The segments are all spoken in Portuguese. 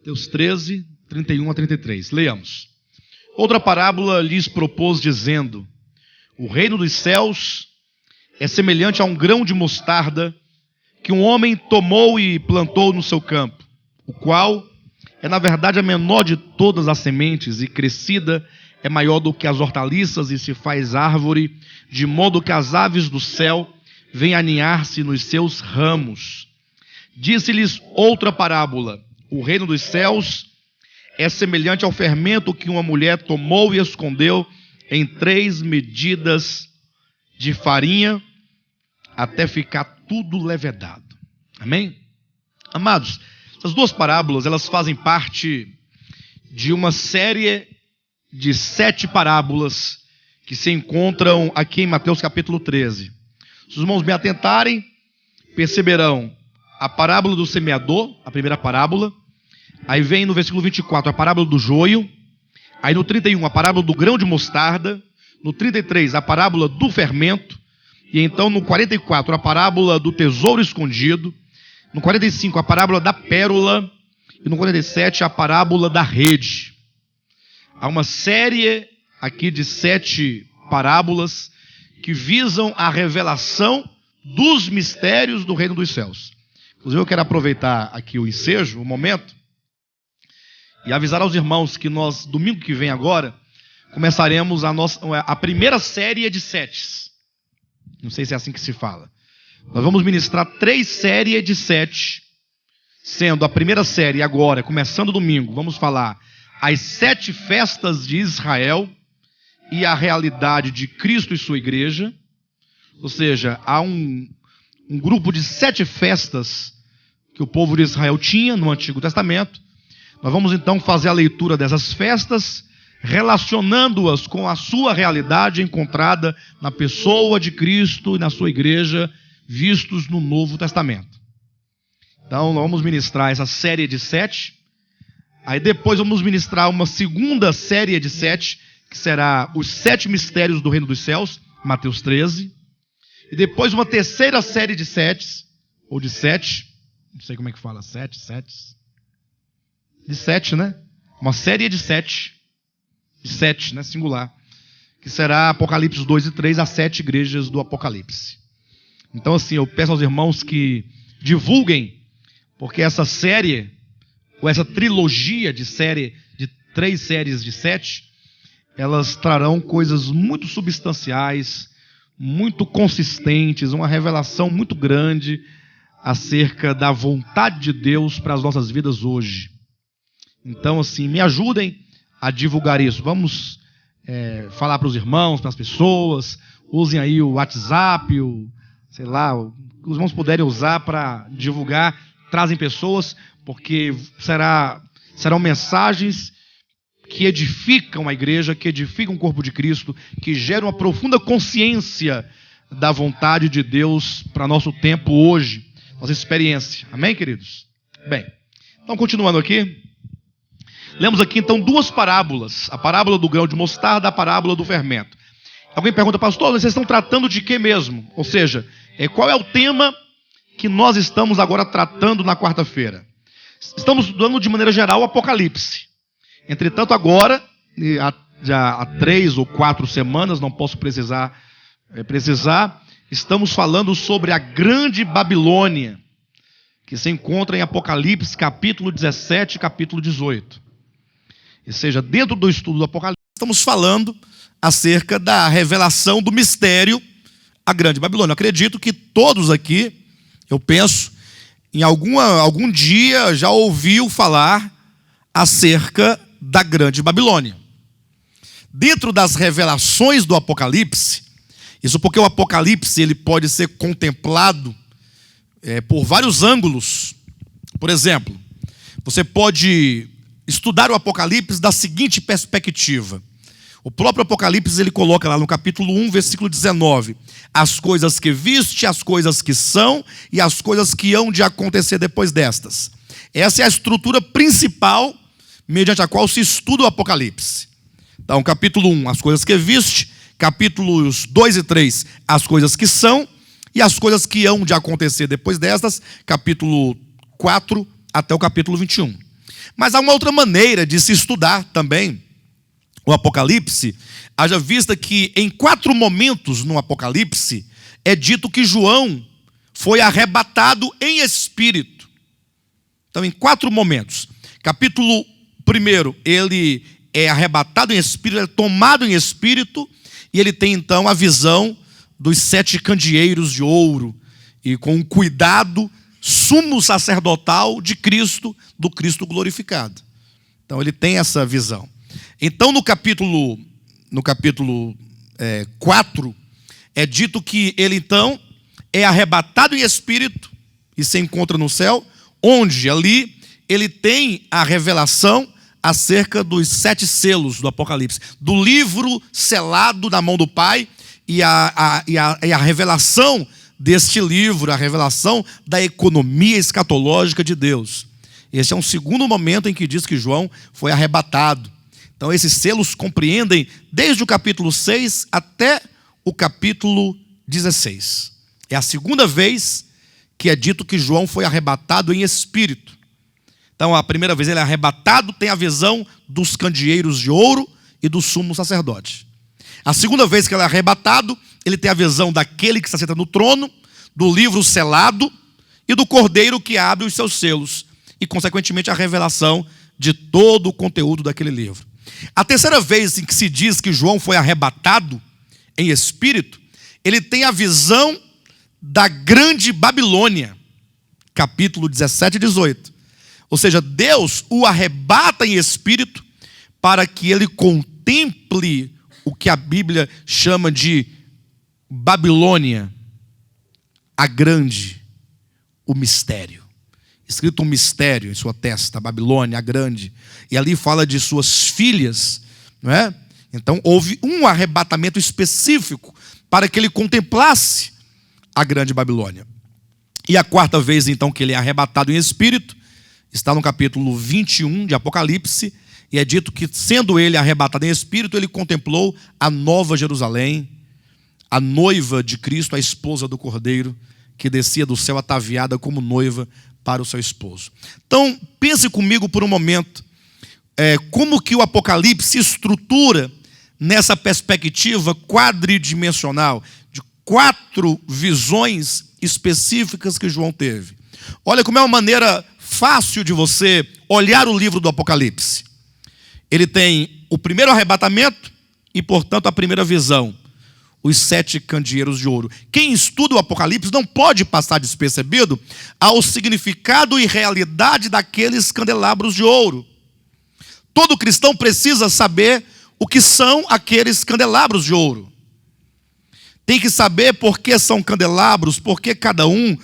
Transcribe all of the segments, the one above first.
Mateus 13, 31 a 33. Leamos. Outra parábola lhes propôs, dizendo: o reino dos céus é semelhante a um grão de mostarda que um homem tomou e plantou no seu campo, o qual é, na verdade, a menor de todas as sementes, e crescida é maior do que as hortaliças, e se faz árvore, de modo que as aves do céu vêm aninhar-se nos seus ramos. Disse-lhes outra parábola: o reino dos céus é semelhante ao fermento que uma mulher tomou e escondeu em 3 medidas de farinha, até ficar tudo levedado. Amém? Amados, essas duas parábolas, elas fazem parte de uma série de 7 parábolas que se encontram aqui em Mateus capítulo 13. Se os irmãos me atentarem, perceberão a parábola do semeador, a primeira parábola. Aí vem no versículo 24 a parábola do joio. Aí no 31 a parábola do grão de mostarda. No 33 a parábola do fermento. E então no 44 a parábola do tesouro escondido. No 45 a parábola da pérola. E no 47 a parábola da rede. Há uma série aqui de 7 parábolas que visam a revelação dos mistérios do reino dos céus. Inclusive eu quero aproveitar aqui o ensejo, o momento, e avisar aos irmãos que nós, domingo que vem agora, começaremos a primeira série de 7. Não sei se é assim que se fala. Nós vamos ministrar 3 séries de 7, sendo a primeira série agora, começando domingo, vamos falar as 7 festas de Israel e a realidade de Cristo e sua igreja. Ou seja, há um grupo de 7 festas que o povo de Israel tinha no Antigo Testamento. Nós vamos então fazer a leitura dessas festas, relacionando-as com a sua realidade encontrada na pessoa de Cristo e na sua igreja, vistos no Novo Testamento. Então nós vamos ministrar essa série de 7. Aí depois vamos ministrar uma segunda série de 7, que será os 7 mistérios do reino dos céus, Mateus 13. E depois uma terceira série de 7, ou de 7, não sei como é que fala, 7, de 7, né? Uma série de 7, né? Singular, que será Apocalipse 2 e 3, as 7 igrejas do Apocalipse. Então assim, eu peço aos irmãos que divulguem, porque essa série, ou essa trilogia de 3 séries de 7, elas trarão coisas muito substanciais, muito consistentes, uma revelação muito grande acerca da vontade de Deus para as nossas vidas hoje. Então, assim, me ajudem a divulgar isso. Vamos falar para os irmãos, para as pessoas. Usem aí o WhatsApp, sei lá, o que os irmãos puderem usar para divulgar. Trazem pessoas, porque serão mensagens que edificam a igreja, que edificam o corpo de Cristo, que geram uma profunda consciência da vontade de Deus para nosso tempo hoje, nossa experiência. Amém, queridos? Bem, então continuando aqui, lemos aqui então 2 parábolas, a parábola do grão de mostarda, a parábola do fermento. Alguém pergunta: pastor, vocês estão tratando de quê mesmo? Ou seja, qual é o tema que nós estamos agora tratando na quarta-feira? Estamos estudando de maneira geral o Apocalipse. Entretanto, agora, já há 3 ou 4 semanas, não posso precisar, estamos falando sobre a grande Babilônia, que se encontra em Apocalipse, capítulo 17 e capítulo 18. Ou seja, dentro do estudo do Apocalipse, estamos falando acerca da revelação do mistério, a grande Babilônia. Eu acredito que todos aqui, eu penso, em algum dia já ouviu falar acerca da grande Babilônia. Dentro das revelações do Apocalipse, isso porque o Apocalipse ele pode ser contemplado por vários ângulos. Por exemplo, você pode estudar o Apocalipse da seguinte perspectiva. O próprio Apocalipse ele coloca lá no capítulo 1, versículo 19: as coisas que viste, as coisas que são e as coisas que hão de acontecer depois destas. Essa é a estrutura principal mediante a qual se estuda o Apocalipse. Então, capítulo 1, as coisas que viste, capítulos 2 e 3, as coisas que são e as coisas que hão de acontecer depois destas, capítulo 4 até o capítulo 21. Mas há uma outra maneira de se estudar também o Apocalipse, haja vista que em 4 momentos no Apocalipse é dito que João foi arrebatado em espírito. Então, em 4 momentos. Capítulo 1, ele é arrebatado em espírito, ele é tomado em espírito, e ele tem então a visão dos 7 candeeiros de ouro, e com um cuidado sumo sacerdotal de Cristo, do Cristo glorificado. Então ele tem essa visão. Então no capítulo 4, é dito que ele então é arrebatado em espírito e se encontra no céu, onde ali ele tem a revelação acerca dos 7 selos do Apocalipse, do livro selado na mão do Pai, e a revelação deste livro, a revelação da economia escatológica de Deus. Esse é um segundo momento em que diz que João foi arrebatado. Então esses selos compreendem desde o capítulo 6 até o capítulo 16. É a segunda vez que é dito que João foi arrebatado em espírito. Então a primeira vez ele é arrebatado, tem a visão dos candeeiros de ouro e do sumo sacerdote. A segunda vez que ele é arrebatado, ele tem a visão daquele que está sentado no trono, do livro selado e do cordeiro que abre os seus selos, e consequentemente a revelação de todo o conteúdo daquele livro. A terceira vez em que se diz que João foi arrebatado em espírito, ele tem a visão da grande Babilônia, capítulo 17 e 18. Ou seja, Deus o arrebata em espírito para que ele contemple o que a Bíblia chama de Babilônia, a grande, o mistério. Escrito um mistério em sua testa, Babilônia, a grande. E ali fala de suas filhas, não é? Então houve um arrebatamento específico para que ele contemplasse a grande Babilônia. E a quarta vez então que ele é arrebatado em espírito, está no capítulo 21 de Apocalipse, e é dito que, sendo ele arrebatado em espírito, ele contemplou a nova Jerusalém, a noiva de Cristo, a esposa do Cordeiro, que descia do céu ataviada como noiva para o seu esposo. Então, pense comigo por um momento, como que o Apocalipse se estrutura nessa perspectiva quadridimensional, de 4 visões específicas que João teve. Olha como é uma maneira fácil de você olhar o livro do Apocalipse. Ele tem o primeiro arrebatamento e, portanto, a primeira visão, os 7 candeeiros de ouro. Quem estuda o Apocalipse não pode passar despercebido ao significado e realidade daqueles candelabros de ouro. Todo cristão precisa saber o que são aqueles candelabros de ouro. Tem que saber por que são candelabros, por que cada um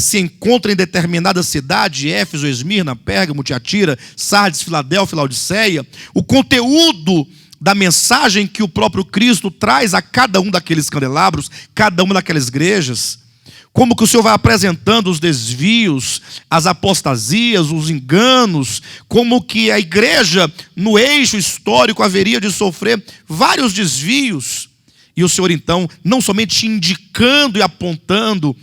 se encontra em determinada cidade, Éfeso, Esmirna, Pérgamo, Tiatira, Sardes, Filadélfia, Laodiceia, o conteúdo da mensagem que o próprio Cristo traz a cada um daqueles candelabros, cada uma daquelas igrejas, como que o Senhor vai apresentando os desvios, as apostasias, os enganos, como que a igreja no eixo histórico haveria de sofrer vários desvios, e o Senhor então, não somente indicando e apontando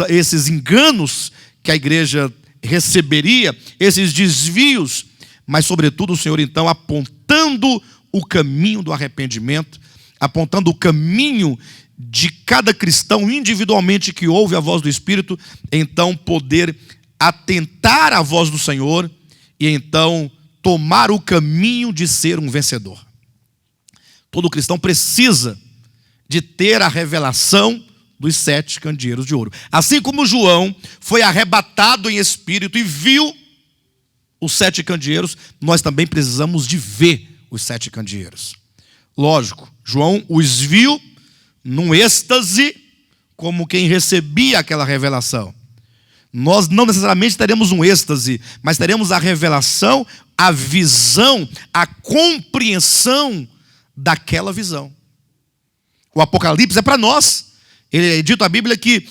esses enganos que a igreja receberia, esses desvios, mas sobretudo o Senhor então apontando o caminho do arrependimento, apontando o caminho de cada cristão individualmente que ouve a voz do Espírito, então poder atentar à voz do Senhor e então tomar o caminho de ser um vencedor. Todo cristão precisa de ter a revelação dos 7 candeeiros de ouro. Assim como João foi arrebatado em espírito e viu os 7 candeeiros, nós também precisamos de ver os 7 candeeiros. Lógico, João os viu num êxtase, como quem recebia aquela revelação. Nós não necessariamente teremos um êxtase, mas teremos a revelação, a visão, a compreensão daquela visão. O Apocalipse é para nós. Ele é dito na Bíblia que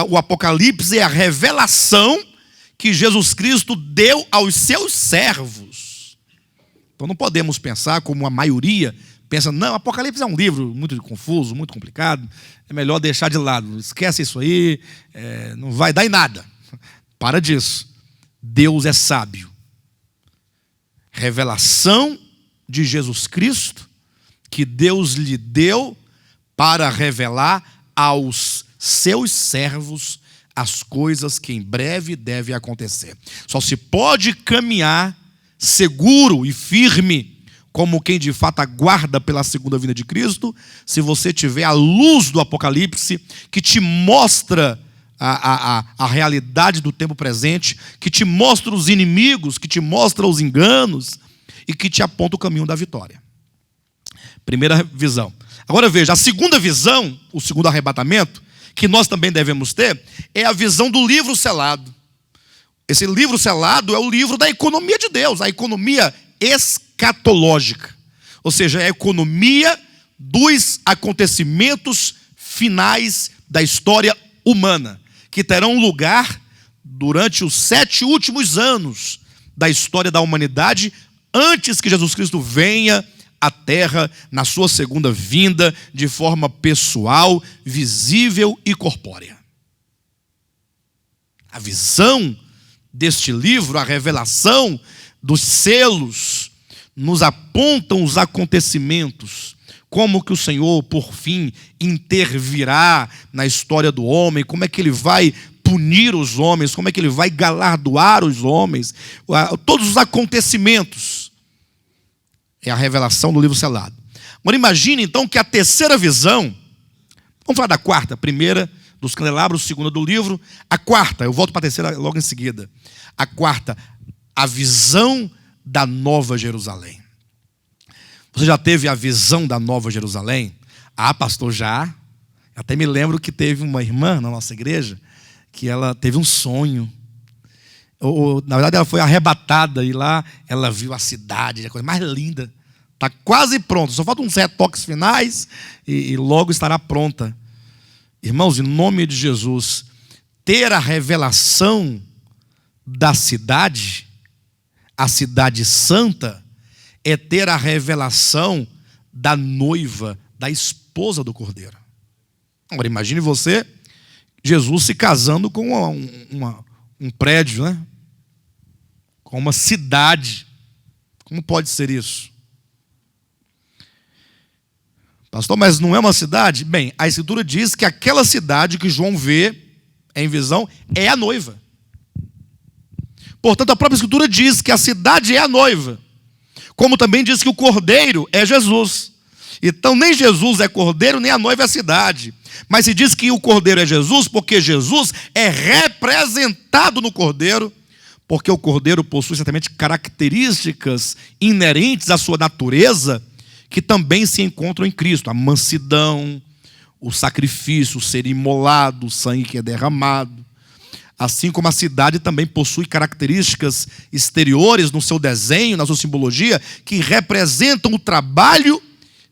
o Apocalipse é a revelação que Jesus Cristo deu aos seus servos. Então não podemos pensar como a maioria pensa, não, o Apocalipse é um livro muito confuso, muito complicado, é melhor deixar de lado, esquece isso aí, não vai dar em nada. Para disso. Deus é sábio. Revelação de Jesus Cristo, que Deus lhe deu para revelar aos seus servos as coisas que em breve devem acontecer. Só se pode caminhar seguro e firme, como quem de fato aguarda pela segunda vinda de Cristo, se você tiver a luz do Apocalipse, que te mostra a realidade do tempo presente, que te mostra os inimigos, que te mostra os enganos, e que te aponta o caminho da vitória. Primeira visão. Agora veja, a segunda visão, o segundo arrebatamento, que nós também devemos ter, é a visão do livro selado. Esse livro selado é o livro da economia de Deus, a economia escatológica. Ou seja, é a economia dos acontecimentos finais da história humana, que terão lugar durante os 7 últimos anos da história da humanidade, antes que Jesus Cristo venha à terra na sua segunda vinda, de forma pessoal, visível e corpórea. A visão deste livro, a revelação dos selos, nos apontam os acontecimentos, como que o Senhor, por fim, intervirá na história do homem, como é que Ele vai punir os homens, como é que Ele vai galardoar os homens, todos os acontecimentos. É a revelação do livro selado. Agora imagine então que a terceira visão, vamos falar da quarta, a primeira dos candelabros, a segunda do livro, a quarta, eu volto para a terceira logo em seguida. A quarta, a visão da Nova Jerusalém. Você já teve a visão da Nova Jerusalém? Ah, pastor, já. Até me lembro que teve uma irmã na nossa igreja que ela teve um sonho. Na verdade, ela foi arrebatada e lá ela viu a cidade, a coisa mais linda. Está quase pronta, só faltam uns retoques finais e logo estará pronta. Irmãos, em nome de Jesus, ter a revelação da cidade, a cidade santa, é ter a revelação da noiva, da esposa do Cordeiro. Agora imagine você, Jesus se casando com um prédio, né? Com uma cidade. Como pode ser isso? Pastor, mas não é uma cidade? Bem, a Escritura diz que aquela cidade que João vê em visão é a noiva. Portanto, a própria Escritura diz que a cidade é a noiva. Como também diz que o Cordeiro é Jesus. Então, nem Jesus é Cordeiro, nem a noiva é a cidade. Mas se diz que o Cordeiro é Jesus, porque Jesus é representado no Cordeiro, porque o Cordeiro possui certamente características inerentes à sua natureza, que também se encontram em Cristo. A mansidão, o sacrifício, o ser imolado, o sangue que é derramado. Assim como a cidade também possui características exteriores no seu desenho, na sua simbologia, que representam o trabalho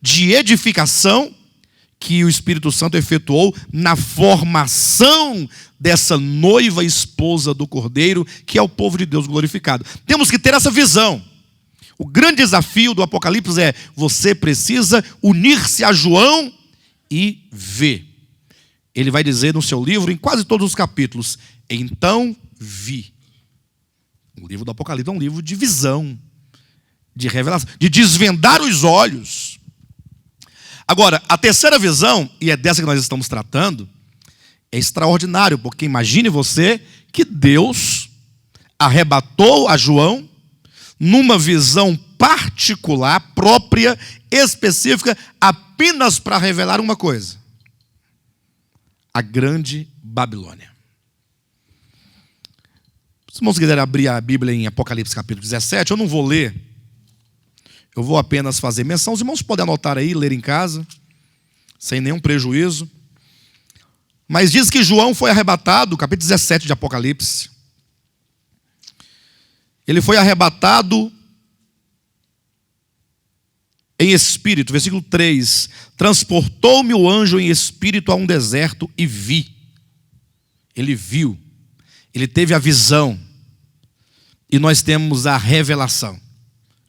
de edificação que o Espírito Santo efetuou na formação dessa noiva esposa do Cordeiro, que é o povo de Deus glorificado. Temos que ter essa visão. O grande desafio do Apocalipse é: você precisa unir-se a João e ver. Ele vai dizer no seu livro, em quase todos os capítulos, então vi. O livro do Apocalipse é um livro de visão, de revelação, de desvendar os olhos. Agora, a terceira visão, e é dessa que nós estamos tratando, é extraordinário, porque imagine você que Deus arrebatou a João numa visão particular, própria, específica, apenas para revelar uma coisa: a grande Babilônia. Se os irmãos quiserem abrir a Bíblia em Apocalipse capítulo 17, eu não vou ler, eu vou apenas fazer menção. Os irmãos podem anotar aí, ler em casa, sem nenhum prejuízo. Mas diz que João foi arrebatado, capítulo 17 de Apocalipse. Ele foi arrebatado em espírito, versículo 3. Transportou-me o anjo em espírito a um deserto e vi. Ele viu. Ele teve a visão. E nós temos a revelação.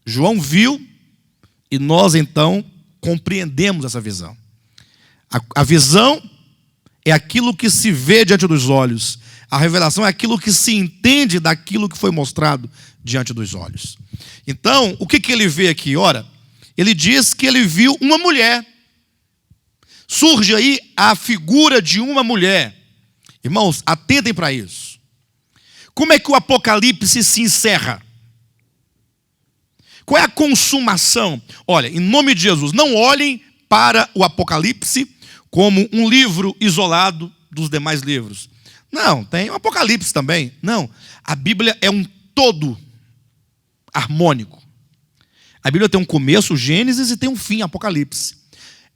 João viu e nós então compreendemos essa visão. A visão é aquilo que se vê diante dos olhos. A revelação é aquilo que se entende daquilo que foi mostrado diante dos olhos. Então, o que ele vê aqui? Ora, ele diz que ele viu uma mulher. Surge aí a figura de uma mulher. Irmãos, atentem para isso. Como é que o Apocalipse se encerra? Qual é a consumação? Olha, em nome de Jesus, não olhem para o Apocalipse como um livro isolado dos demais livros. Não, tem o Apocalipse também. Não, a Bíblia é um todo harmônico. A Bíblia tem um começo, Gênesis, e tem um fim, Apocalipse.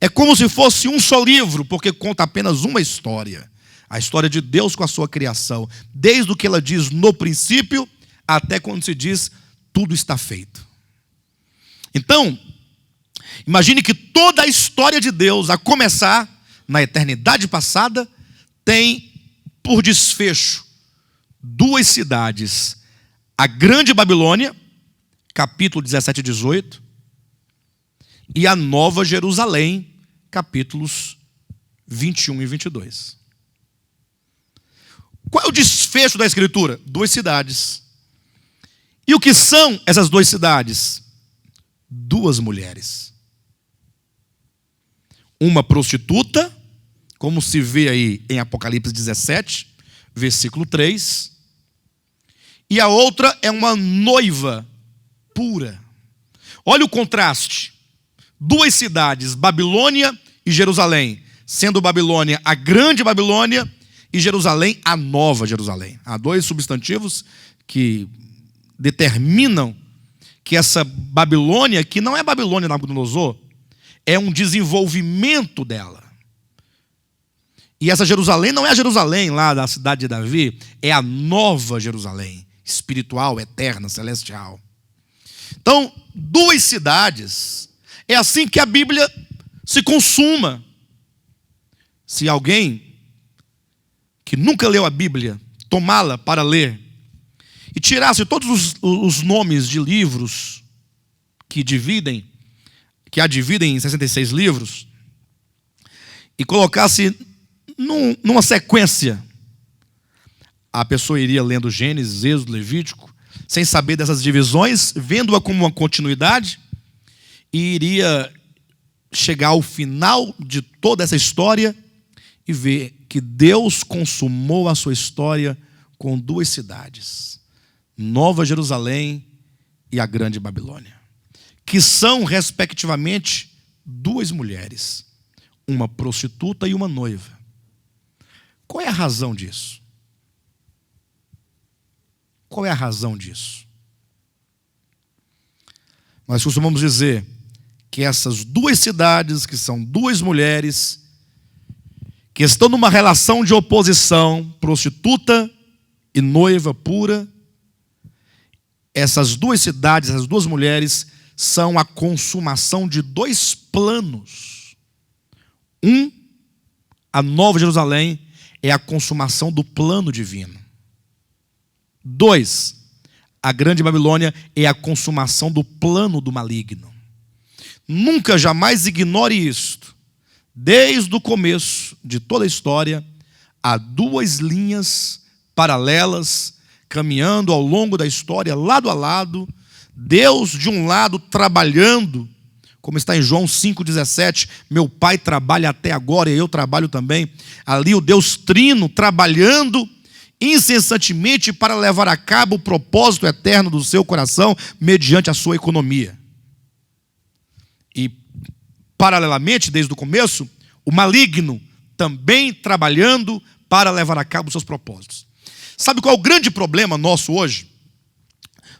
É como se fosse um só livro, porque conta apenas uma história. A história de Deus com a sua criação. Desde o que ela diz no princípio, até quando se diz, tudo está feito. Então, imagine que toda a história de Deus, a começar na eternidade passada, tem por desfecho duas cidades. A Grande Babilônia, capítulo 17 e 18, e a Nova Jerusalém, capítulos 21 e 22. Qual é o desfecho da Escritura? Duas cidades. E o que são essas duas cidades? Duas mulheres. Uma prostituta, como se vê aí em Apocalipse 17, versículo 3. E a outra é uma noiva pura. Olha o contraste. Duas cidades, Babilônia e Jerusalém. Sendo Babilônia a Grande Babilônia e Jerusalém a Nova Jerusalém. Há dois substantivos que determinam que essa Babilônia, que não é Babilônia Nabucodonosor, é um desenvolvimento dela. E essa Jerusalém não é a Jerusalém lá da cidade de Davi, é a Nova Jerusalém, espiritual, eterna, celestial. Então, duas cidades, é assim que a Bíblia se consuma. Se alguém que nunca leu a Bíblia, tomá-la para ler, e tirasse todos os nomes de livros que a dividem em 66 livros, e colocasse numa sequência, a pessoa iria lendo Gênesis, Êxodo, Levítico, sem saber dessas divisões, vendo-a como uma continuidade, e iria chegar ao final de toda essa história e ver que Deus consumou a sua história com duas cidades, Nova Jerusalém e a Grande Babilônia, que são, respectivamente, duas mulheres, uma prostituta e uma noiva. Qual é a razão disso? Qual é a razão disso? Nós costumamos dizer que essas duas cidades, que são duas mulheres, que estão numa relação de oposição, prostituta e noiva pura, essas duas cidades, essas duas mulheres, são a consumação de dois planos. A Nova Jerusalém, é a consumação do plano divino. 2, a Grande Babilônia é a consumação do plano do maligno. Nunca, jamais ignore isto. Desde o começo de toda a história, há duas linhas paralelas, caminhando ao longo da história, lado a lado. Deus, de um lado, trabalhando, como está em João 5,17, meu Pai trabalha até agora e eu trabalho também. Ali o Deus Trino trabalhando incessantemente para levar a cabo o propósito eterno do seu coração mediante a sua economia. E, paralelamente, desde o começo, o maligno também trabalhando para levar a cabo os seus propósitos. Sabe qual é o grande problema nosso hoje?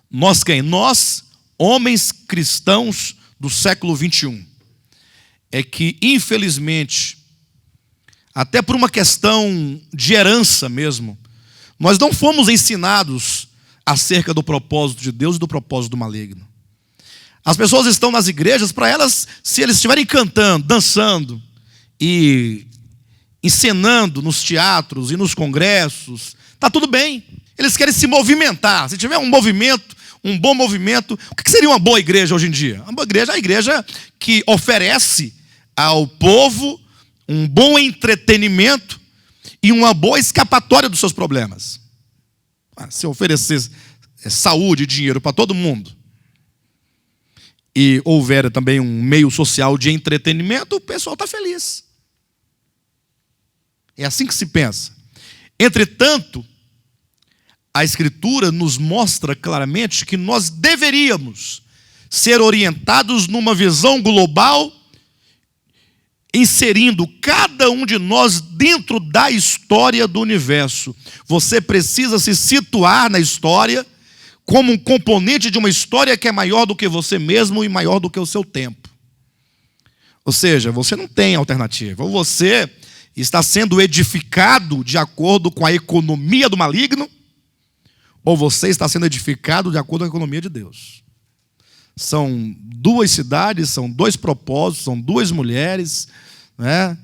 Nós quem? Nós, homens cristãos do século 21. É que, infelizmente, até por uma questão de herança mesmo, nós não fomos ensinados acerca do propósito de Deus e do propósito do maligno. As pessoas estão nas igrejas, para elas, se eles estiverem cantando, dançando e encenando nos teatros e nos congressos, está tudo bem. Eles querem se movimentar. Se tiver um movimento, um bom movimento, o que seria uma boa igreja hoje em dia? Uma boa igreja é a igreja que oferece ao povo um bom entretenimento e uma boa escapatória dos seus problemas. Se oferecer saúde e dinheiro para todo mundo, e houver também um meio social de entretenimento, o pessoal está feliz. É assim que se pensa. Entretanto, a Escritura nos mostra claramente que nós deveríamos ser orientados numa visão global, inserindo cada um de nós dentro da história do universo. Você precisa se situar na história como um componente de uma história que é maior do que você mesmo e maior do que o seu tempo. Ou seja, você não tem alternativa. Ou você está sendo edificado de acordo com a economia do maligno, ou você está sendo edificado de acordo com a economia de Deus. São duas cidades, são dois propósitos, são duas mulheres, né?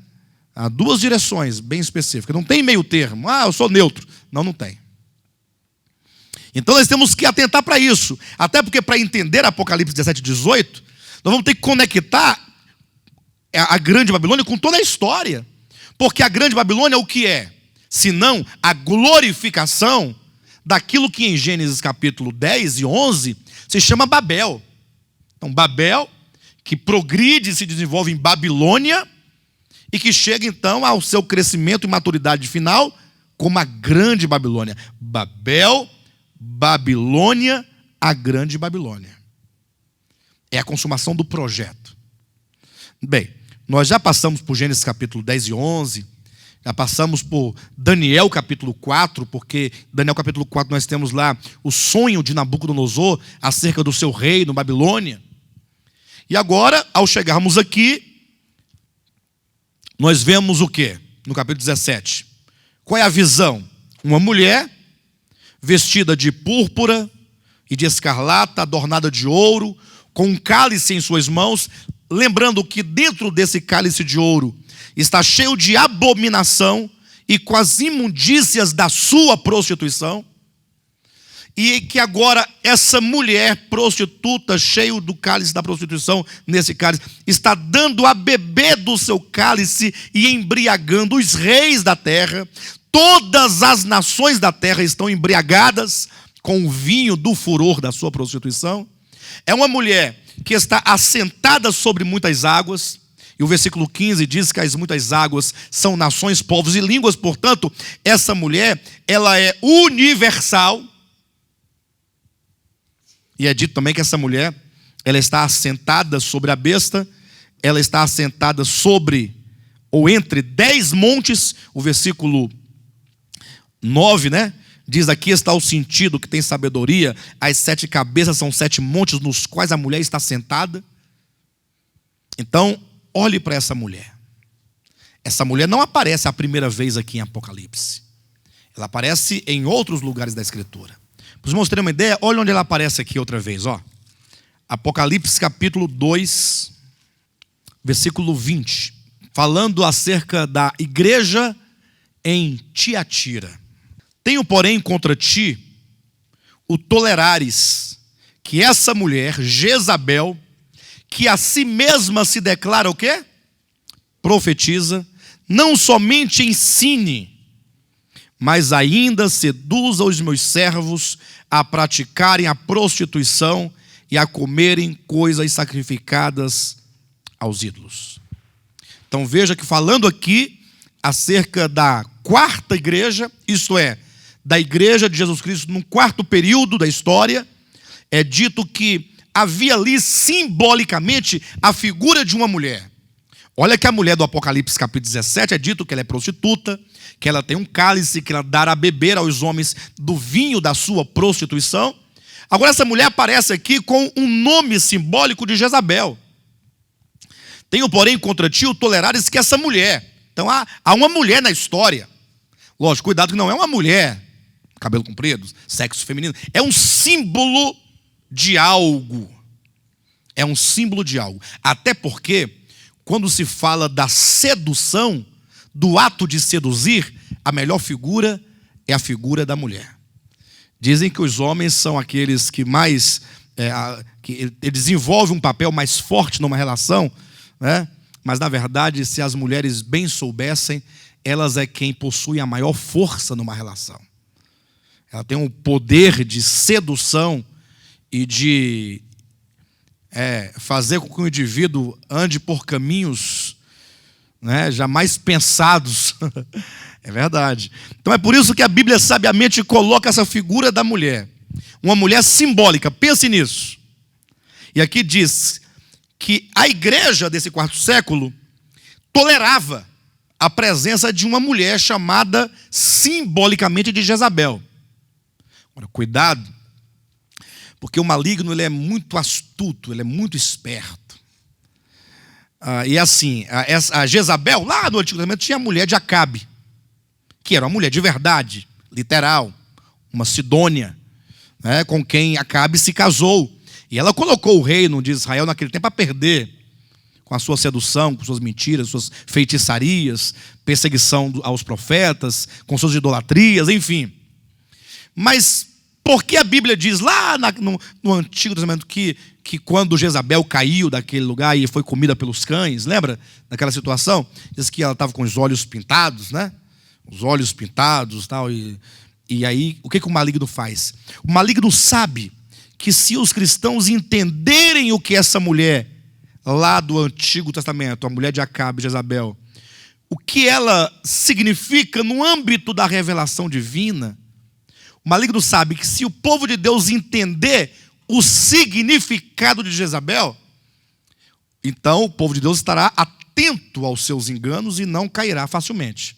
Há duas direções bem específicas. Não tem meio termo. Eu sou neutro. Não tem. Então nós temos que atentar para isso. Até porque para entender Apocalipse 17 e 18, nós vamos ter que conectar a grande Babilônia com toda a história. Porque a grande Babilônia é o que é? Senão a glorificação daquilo que em Gênesis capítulo 10 e 11 se chama Babel. Então Babel, que progride e se desenvolve em Babilônia, e que chega então ao seu crescimento e maturidade final como a grande Babilônia. Babel, Babilônia, a grande Babilônia. É a consumação do projeto. Bem, nós já passamos por Gênesis capítulo 10 e 11, já passamos por Daniel capítulo 4, porque Daniel capítulo 4 nós temos lá o sonho de Nabucodonosor acerca do seu reino, Babilônia. E agora, ao chegarmos aqui, nós vemos o quê? No capítulo 17. Qual é a visão? Uma mulher vestida de púrpura e de escarlata, adornada de ouro, com um cálice em suas mãos, lembrando que dentro desse cálice de ouro está cheio de abominação e com as imundícias da sua prostituição, e que agora essa mulher prostituta, cheio do cálice da prostituição, nesse cálice, está dando a beber do seu cálice e embriagando os reis da terra. Todas as nações da terra estão embriagadas com o vinho do furor da sua prostituição. É uma mulher que está assentada sobre muitas águas, e o versículo 15 diz que as muitas águas são nações, povos e línguas. Portanto, essa mulher, ela é universal. E é dito também que essa mulher, ela está assentada sobre a besta, ela está assentada sobre, ou entre 10 montes, o versículo 9, né? Diz: aqui está o sentido que tem sabedoria, as 7 cabeças são 7 montes nos quais a mulher está sentada. Então, olhe para essa mulher. Essa mulher não aparece a primeira vez aqui em Apocalipse. Ela aparece em outros lugares da Escritura. Para vocês terem uma ideia, olha onde ela aparece aqui outra vez, ó. Apocalipse capítulo 2, versículo 20. Falando acerca da igreja em Tiatira. Tenho, porém, contra ti o tolerares que essa mulher, Jezabel, que a si mesma se declara o quê? Profetiza, não somente ensine, mas ainda seduza os meus servos a praticarem a prostituição e a comerem coisas sacrificadas aos ídolos. Então veja que falando aqui acerca da quarta igreja, isto é, da igreja de Jesus Cristo, num quarto período da história, é dito que havia ali simbolicamente a figura de uma mulher. Olha que a mulher do Apocalipse capítulo 17 é dito que ela é prostituta, que ela tem um cálice, que ela dará a beber aos homens do vinho da sua prostituição. Agora essa mulher aparece aqui com um nome simbólico de Jezabel. Tenho, porém, contra ti o tolerares que essa mulher. Então há uma mulher na história. Lógico, cuidado que não é uma mulher, cabelo comprido, sexo feminino. É um símbolo de algo. É um símbolo de algo. Até porque, quando se fala da sedução, do ato de seduzir, a melhor figura é a figura da mulher. Dizem que os homens são aqueles que mais que desenvolvem um papel mais forte numa relação, né? Mas na verdade, se as mulheres bem soubessem, elas é quem possui a maior força numa relação. Ela tem um poder de sedução e de fazer com que o indivíduo ande por caminhos, né, jamais pensados. É verdade. Então é por isso que a Bíblia sabiamente coloca essa figura da mulher, uma mulher simbólica. Pense nisso. E aqui diz que a igreja desse quarto século tolerava a presença de uma mulher chamada simbolicamente de Jezabel. Agora, cuidado, porque o maligno ele é muito astuto, ele é muito esperto. E assim, a Jezabel, lá no Antigo Testamento, tinha a mulher de Acabe, que era uma mulher de verdade, literal, uma Sidônia, né, com quem Acabe se casou. E ela colocou o reino de Israel naquele tempo a perder, com a sua sedução, com suas mentiras, suas feitiçarias, perseguição aos profetas, com suas idolatrias, enfim. Mas por que a Bíblia diz lá no Antigo Testamento que quando Jezabel caiu daquele lugar e foi comida pelos cães, lembra daquela situação? Diz que ela estava com os olhos pintados, né? Os olhos pintados e tal. E aí, o que o maligno faz? O maligno sabe que se os cristãos entenderem o que essa mulher lá do Antigo Testamento, a mulher de Acabe, Jezabel, o que ela significa no âmbito da revelação divina, o maligno sabe que se o povo de Deus entender o significado de Jezabel, então o povo de Deus estará atento aos seus enganos e não cairá facilmente.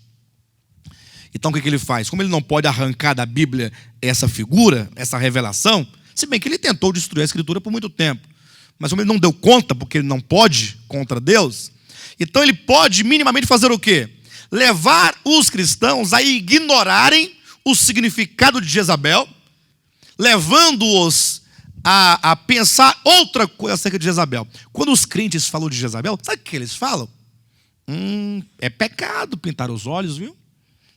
Então o que ele faz? Como ele não pode arrancar da Bíblia essa figura, essa revelação, se bem que ele tentou destruir a Escritura por muito tempo, mas como ele não deu conta, porque ele não pode contra Deus, então ele pode minimamente fazer o quê? Levar os cristãos a ignorarem o significado de Jezabel, levando-os a pensar outra coisa acerca de Jezabel. Quando os crentes falam de Jezabel, sabe o que eles falam? É pecado pintar os olhos, viu?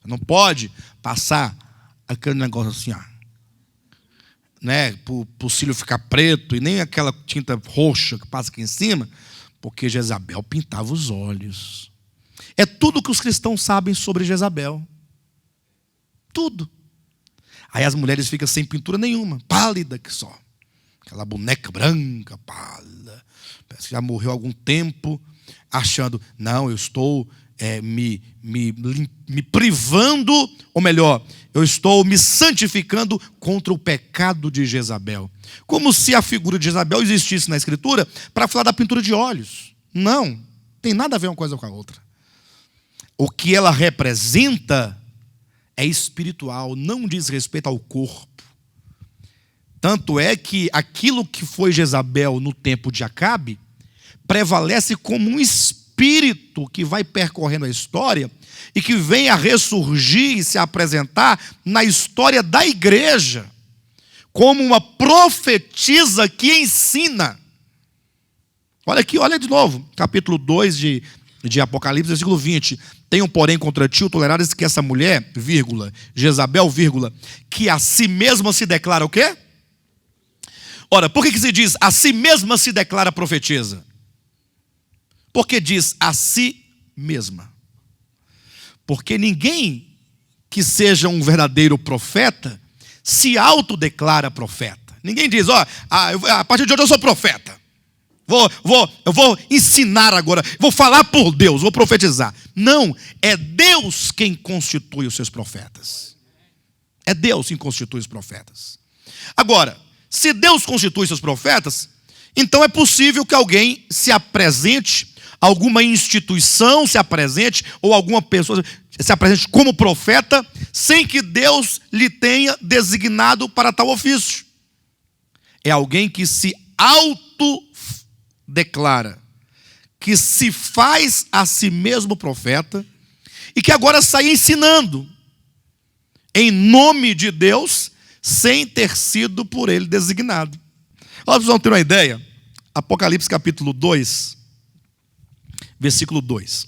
Não pode passar aquele negócio assim, ó, né, para o cílio ficar preto, e nem aquela tinta roxa que passa aqui em cima, porque Jezabel pintava os olhos. É tudo que os cristãos sabem sobre Jezabel. Tudo. Aí as mulheres ficam sem pintura nenhuma, pálida que só. Aquela boneca branca, pálida. Parece que já morreu há algum tempo, achando, não, eu estou me privando, ou melhor, eu estou me santificando contra o pecado de Jezabel. Como se a figura de Jezabel existisse na Escritura para falar da pintura de olhos. Não, tem nada a ver uma coisa com a outra. O que ela representa é espiritual, não diz respeito ao corpo. Tanto é que aquilo que foi Jezabel no tempo de Acabe prevalece como um espírito que vai percorrendo a história e que vem a ressurgir e se apresentar na história da igreja como uma profetisa que ensina. Olha aqui, olha de novo, capítulo 2 de Apocalipse, versículo 20. Tenho, porém, contra ti o tolerares que essa mulher, vírgula, Jezabel, vírgula, que a si mesma se declara o quê? Ora, por que se diz a si mesma se declara profetisa? Porque diz a si mesma. Porque ninguém que seja um verdadeiro profeta se autodeclara profeta. Ninguém diz, a partir de hoje eu sou profeta. Eu vou ensinar agora, vou falar por Deus, vou profetizar. Não, é Deus quem constitui os seus profetas. É Deus quem constitui os profetas. Agora, se Deus constitui seus profetas, então é possível que alguém se apresente, alguma instituição se apresente, ou alguma pessoa se apresente como profeta, sem que Deus lhe tenha designado para tal ofício. É alguém que se autodeclara, que se faz a si mesmo profeta, e que agora sai ensinando, em nome de Deus, sem ter sido por ele designado. Nós vamos ter uma ideia. Apocalipse capítulo 2, versículo 2.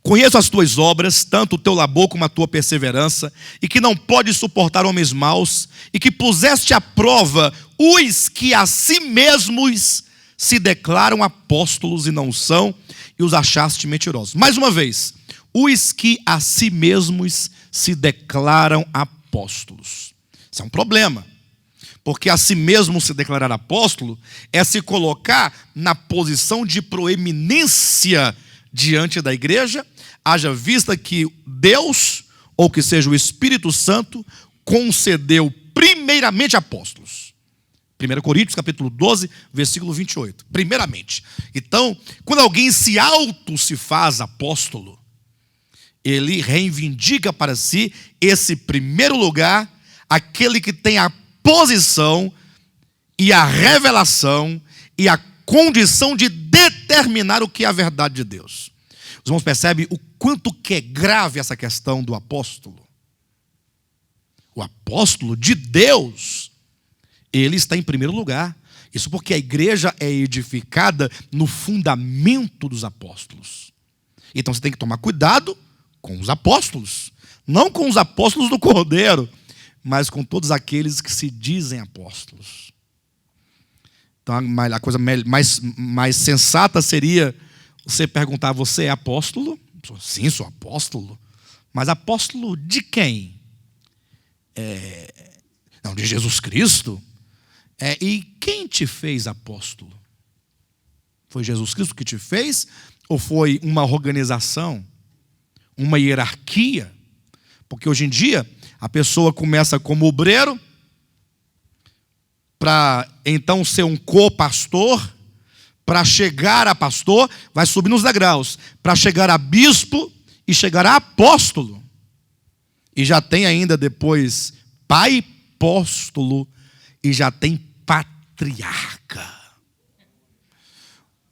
Conheço as tuas obras, tanto o teu labor como a tua perseverança, e que não podes suportar homens maus, e que puseste à prova os que a si mesmos se declaram apóstolos e não são, e os achaste mentirosos. Mais uma vez, os que a si mesmos se declaram apóstolos. Isso é um problema, Porque a si mesmo se declarar apóstolo é se colocar na posição de proeminência diante da igreja, haja vista que Deus, ou que seja o Espírito Santo, concedeu primeiramente apóstolos. 1 Coríntios capítulo 12, versículo 28. Primeiramente. Então, quando alguém se faz apóstolo, ele reivindica para si esse primeiro lugar, aquele que tem a posição e a revelação e a condição de determinar o que é a verdade de Deus. Os irmãos percebem o quanto que é grave essa questão do apóstolo. O apóstolo de Deus, ele está em primeiro lugar. Isso porque a igreja é edificada no fundamento dos apóstolos. Então você tem que tomar cuidado com os apóstolos. Não com os apóstolos do Cordeiro, mas com todos aqueles que se dizem apóstolos. Então a coisa mais sensata seria você perguntar: você é apóstolo? Sim, sou apóstolo. Mas apóstolo de quem? Não, de Jesus Cristo. E quem te fez apóstolo? Foi Jesus Cristo que te fez? Ou foi uma organização? Uma hierarquia? Porque hoje em dia a pessoa começa como obreiro, para então ser um co-pastor, para chegar a pastor, vai subir nos degraus, para chegar a bispo e chegar a apóstolo. E já tem ainda depois pai apóstolo e já tem patriarca.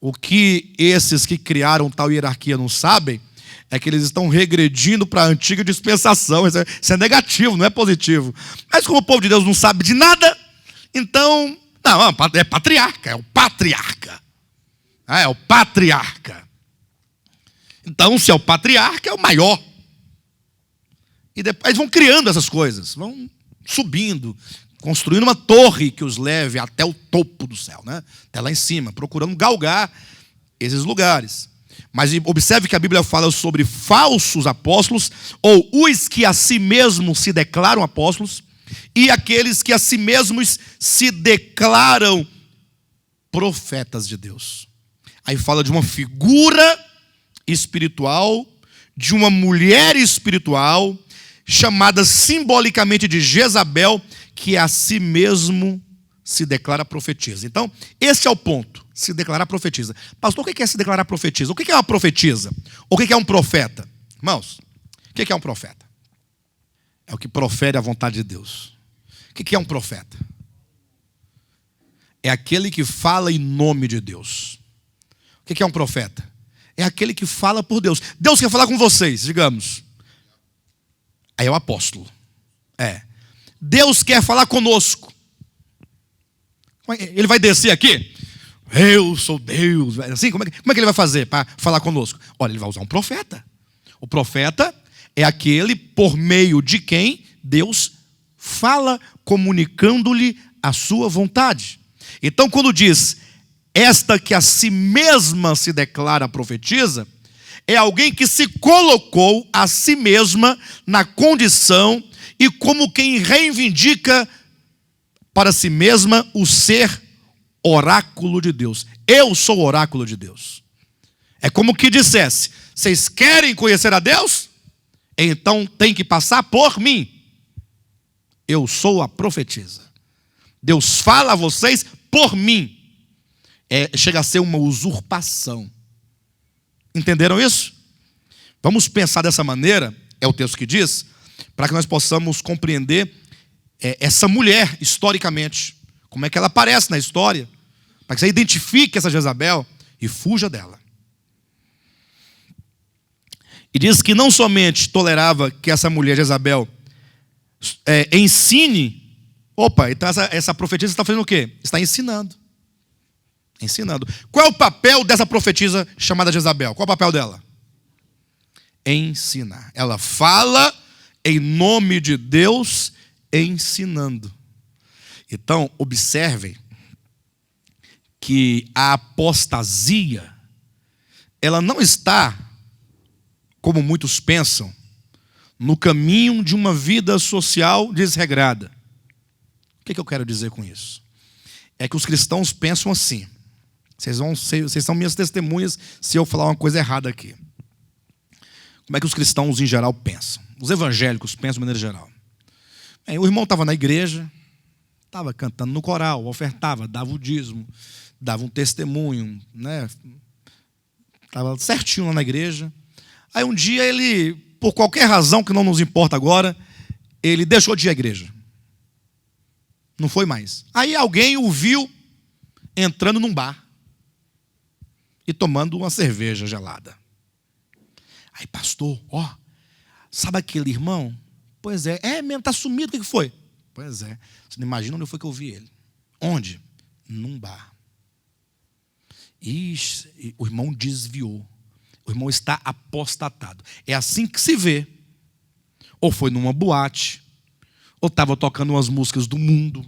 O que esses que criaram tal hierarquia não sabem é que eles estão regredindo para a antiga dispensação. Isso é negativo, não é positivo. Mas como o povo de Deus não sabe de nada, então, não, é patriarca, é o patriarca. É o patriarca. Então, se é o patriarca, é o maior. E depois vão criando essas coisas, vão subindo, construindo uma torre que os leve até o topo do céu, né? Até lá em cima, procurando galgar esses lugares. Mas observe que a Bíblia fala sobre falsos apóstolos, ou os que a si mesmos se declaram apóstolos, e aqueles que a si mesmos se declaram profetas de Deus. Aí fala de uma figura espiritual, de uma mulher espiritual, chamada simbolicamente de Jezabel, que a si mesmo se declara profetisa. Então, esse é o ponto, se declarar profetisa. Pastor, o que é se declarar profetisa? O que é uma profetisa? O que é um profeta? Irmãos, o que é um profeta? É o que profere a vontade de Deus. O que é um profeta? É aquele que fala em nome de Deus. O que é um profeta? É aquele que fala por Deus. Deus quer falar com vocês, digamos. Aí é o apóstolo. Deus quer falar conosco. Ele vai descer aqui? Eu sou Deus. Assim, como é que ele vai fazer para falar conosco? Olha, ele vai usar um profeta. O profeta é aquele por meio de quem Deus fala, comunicando-lhe a sua vontade. Então, quando diz esta que a si mesma se declara profetiza, é alguém que se colocou a si mesma na condição e como quem reivindica para si mesma o ser oráculo de Deus. Eu sou o oráculo de Deus. É como que dissesse: vocês querem conhecer a Deus? Então tem que passar por mim. Eu sou a profetisa. Deus fala a vocês por mim. Chega a ser uma usurpação. Entenderam isso? Vamos pensar dessa maneira, é o texto que diz, para que nós possamos compreender essa mulher historicamente, como é que ela aparece na história, para que você identifique essa Jezabel e fuja dela. E diz que não somente tolerava que essa mulher Jezabel ensine. Opa, então essa profetisa está fazendo o quê? Está ensinando. Ensinando. Qual é o papel dessa profetisa chamada Jezabel? Qual é o papel dela? Ensinar. Ela fala em nome de Deus, ensinando. Então, observem que a apostasia, ela não está, como muitos pensam, no caminho de uma vida social desregrada. que eu quero dizer com isso? É que os cristãos pensam assim. Vocês são minhas testemunhas se eu falar uma coisa errada aqui. Como é que os cristãos em geral pensam? Os evangélicos pensam de maneira geral. O irmão estava na igreja, estava cantando no coral, ofertava, dava o dízimo, dava um testemunho, né? Estava certinho lá na igreja. Aí um dia ele, por qualquer razão que não nos importa agora, ele deixou de ir à igreja. Não foi mais. Aí alguém o viu entrando num bar e tomando uma cerveja gelada. Aí, pastor, sabe aquele irmão? Pois é, mesmo, está sumido, o que foi? Pois é, você não imagina onde foi que eu vi ele. Onde? Num bar. Ixi, o irmão desviou. O irmão está apostatado. É assim que se vê. Ou foi numa boate, ou estava tocando umas músicas do mundo.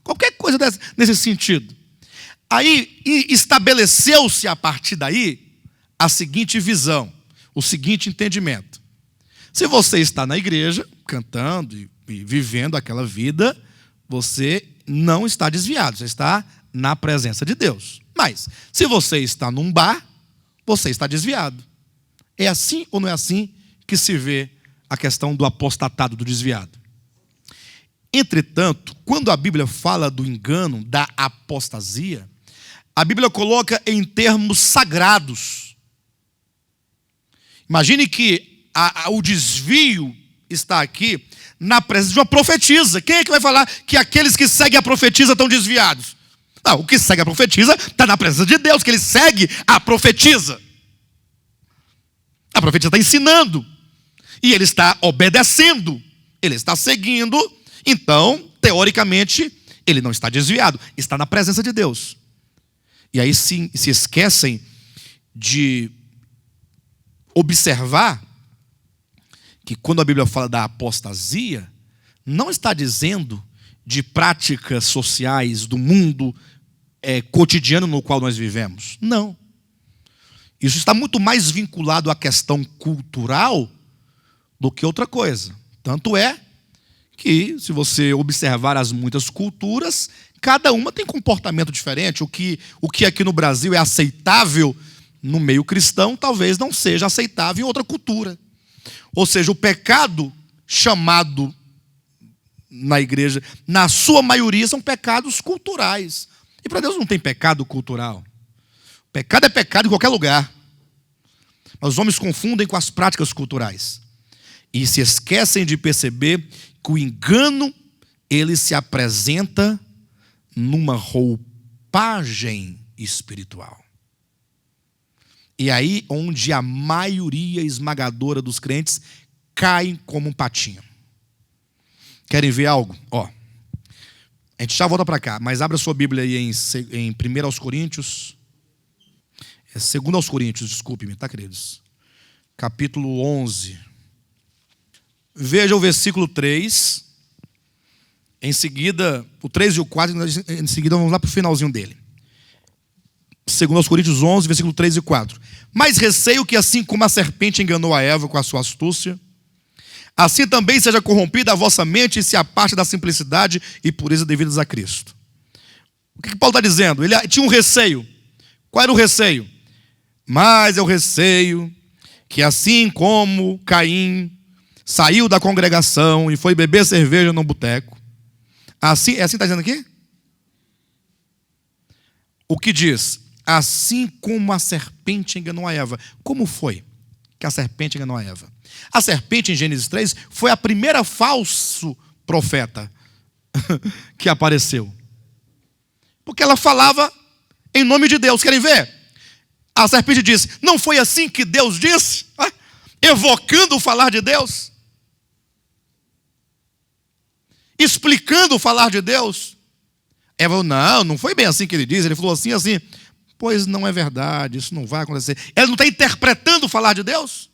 Qualquer coisa nesse sentido. Aí estabeleceu-se a partir daí a seguinte visão, o seguinte entendimento. Se você está na igreja, cantando e vivendo aquela vida, você não está desviado, você está na presença de Deus. Mas, se você está num bar, você está desviado. É assim ou não é assim que se vê a questão do apostatado, do desviado? Entretanto, quando a Bíblia fala do engano, da apostasia, a Bíblia coloca em termos sagrados. Imagine que o desvio está aqui na presença de uma profetisa. Quem é que vai falar que aqueles que seguem a profetisa estão desviados? Não, o que segue a profetisa está na presença de Deus, que ele segue a profetisa. A profetisa está ensinando. E ele está obedecendo. Ele está seguindo. Então, teoricamente, ele não está desviado. Está na presença de Deus. E aí se esquecem de observar que quando a Bíblia fala da apostasia, não está dizendo de práticas sociais do mundo cotidiano no qual nós vivemos. Não. Isso está muito mais vinculado à questão cultural do que outra coisa. Tanto é que, se você observar as muitas culturas, cada uma tem comportamento diferente. O que aqui no Brasil é aceitável no meio cristão, talvez não seja aceitável em outra cultura. Ou seja, o pecado chamado na igreja, na sua maioria, são pecados culturais. E para Deus não tem pecado cultural. Pecado é pecado em qualquer lugar. Mas os homens confundem com as práticas culturais. E se esquecem de perceber que o engano, ele se apresenta numa roupagem espiritual. E aí onde a maioria esmagadora dos crentes caem como um patinho. Querem ver algo? A gente já volta para cá, mas abra sua Bíblia aí em 1 Coríntios. 2 Coríntios, desculpe-me, tá, queridos? Capítulo 11. Veja o versículo 3. Em seguida, o 3 e o 4, em seguida vamos lá para o finalzinho dele. 2 Coríntios 11, versículo 3 e 4. Mas receio que assim como a serpente enganou a Eva com a sua astúcia, assim também seja corrompida a vossa mente e se aparte da simplicidade e pureza devidas a Cristo. O que Paulo está dizendo? Ele tinha um receio. Qual era o receio? Mas é o receio que assim como Caim saiu da congregação e foi beber cerveja no boteco, assim está dizendo aqui? O que diz? Assim como a serpente enganou a Eva. Como foi que a serpente enganou a Eva? A serpente, em Gênesis 3, foi a primeira falso profeta que apareceu. Porque ela falava em nome de Deus. Querem ver? A serpente disse, não foi assim que Deus disse? Evocando o falar de Deus. Explicando o falar de Deus. Eva, não foi bem assim que ele disse. Ele falou assim. Pois não é verdade, isso não vai acontecer. Ela não está interpretando o falar de Deus?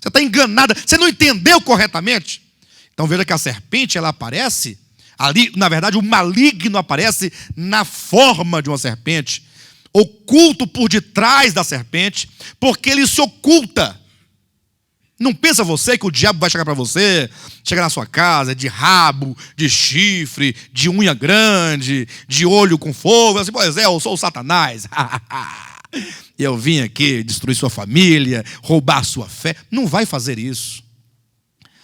Você está enganada, você não entendeu corretamente? Então veja que a serpente, ela aparece ali, na verdade o maligno aparece na forma de uma serpente, oculto por detrás da serpente, porque ele se oculta. Não pensa você que o diabo vai chegar para você, chegar na sua casa de rabo, de chifre, de unha grande, de olho com fogo, assim, pois é, eu sou o Satanás. Eu vim aqui destruir sua família, roubar sua fé. Não vai fazer isso.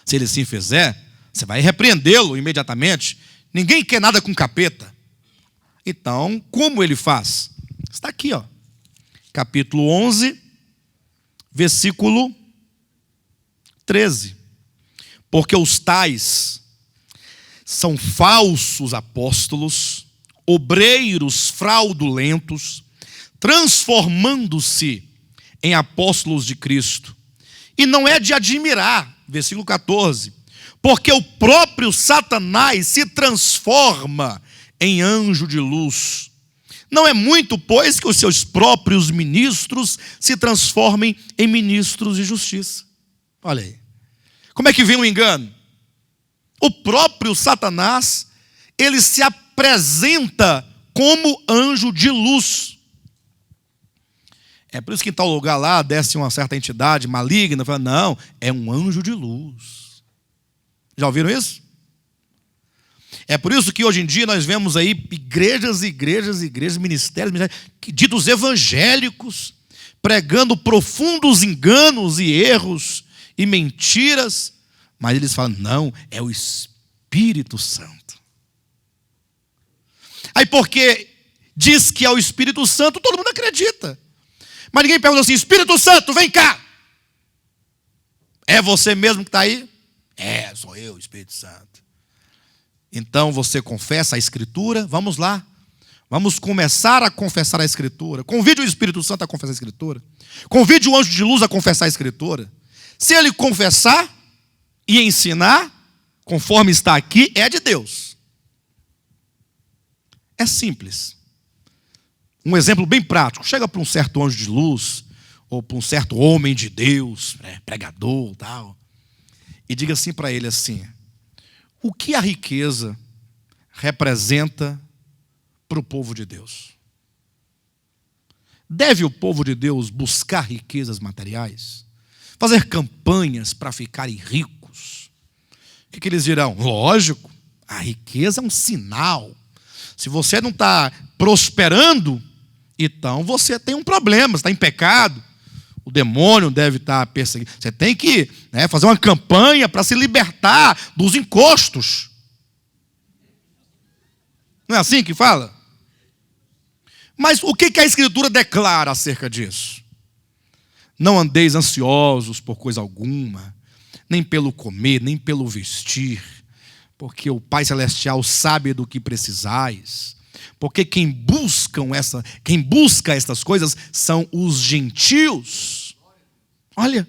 Se ele sim fizer, você vai repreendê-lo imediatamente. Ninguém quer nada com capeta. Então, como ele faz? Está aqui, ó. Capítulo 11, versículo 13. Porque os tais são falsos apóstolos, obreiros fraudulentos, transformando-se em apóstolos de Cristo. E não é de admirar, versículo 14, porque o próprio Satanás se transforma em anjo de luz. Não é muito, pois, que os seus próprios ministros se transformem em ministros de justiça. Olha aí. Como é que vem o engano? O próprio Satanás, ele se apresenta como anjo de luz. É por isso que em tal lugar lá desce uma certa entidade maligna, fala, não, é um anjo de luz. Já ouviram isso? É por isso que hoje em dia nós vemos aí igrejas, ministérios ditos evangélicos, pregando profundos enganos e erros e mentiras, mas eles falam, não, é o Espírito Santo. Aí porque diz que é o Espírito Santo, todo mundo acredita. Mas ninguém pergunta assim, Espírito Santo, vem cá. É você mesmo que está aí? É, sou eu, Espírito Santo. Então você confessa a Escritura, vamos lá. Vamos começar a confessar a Escritura. Convide o Espírito Santo a confessar a Escritura. Convide o anjo de luz a confessar a Escritura. Se ele confessar e ensinar, conforme está aqui, é de Deus. É simples. Um exemplo bem prático. Chega para um certo anjo de luz, ou para um certo homem de Deus, pregador, tal, e diga assim para ele assim, o que a riqueza representa para o povo de Deus? Deve o povo de Deus buscar riquezas materiais? Fazer campanhas para ficarem ricos? O que eles dirão? Lógico, a riqueza é um sinal. Se você não está prosperando, então você tem um problema, você está em pecado. O demônio deve estar perseguindo. Você tem que fazer uma campanha para se libertar dos encostos. Não é assim que fala? Mas o que a Escritura declara acerca disso? Não andeis ansiosos por coisa alguma, nem pelo comer, nem pelo vestir, porque o Pai Celestial sabe do que precisais. Porque quem busca estas coisas são os gentios. Olha,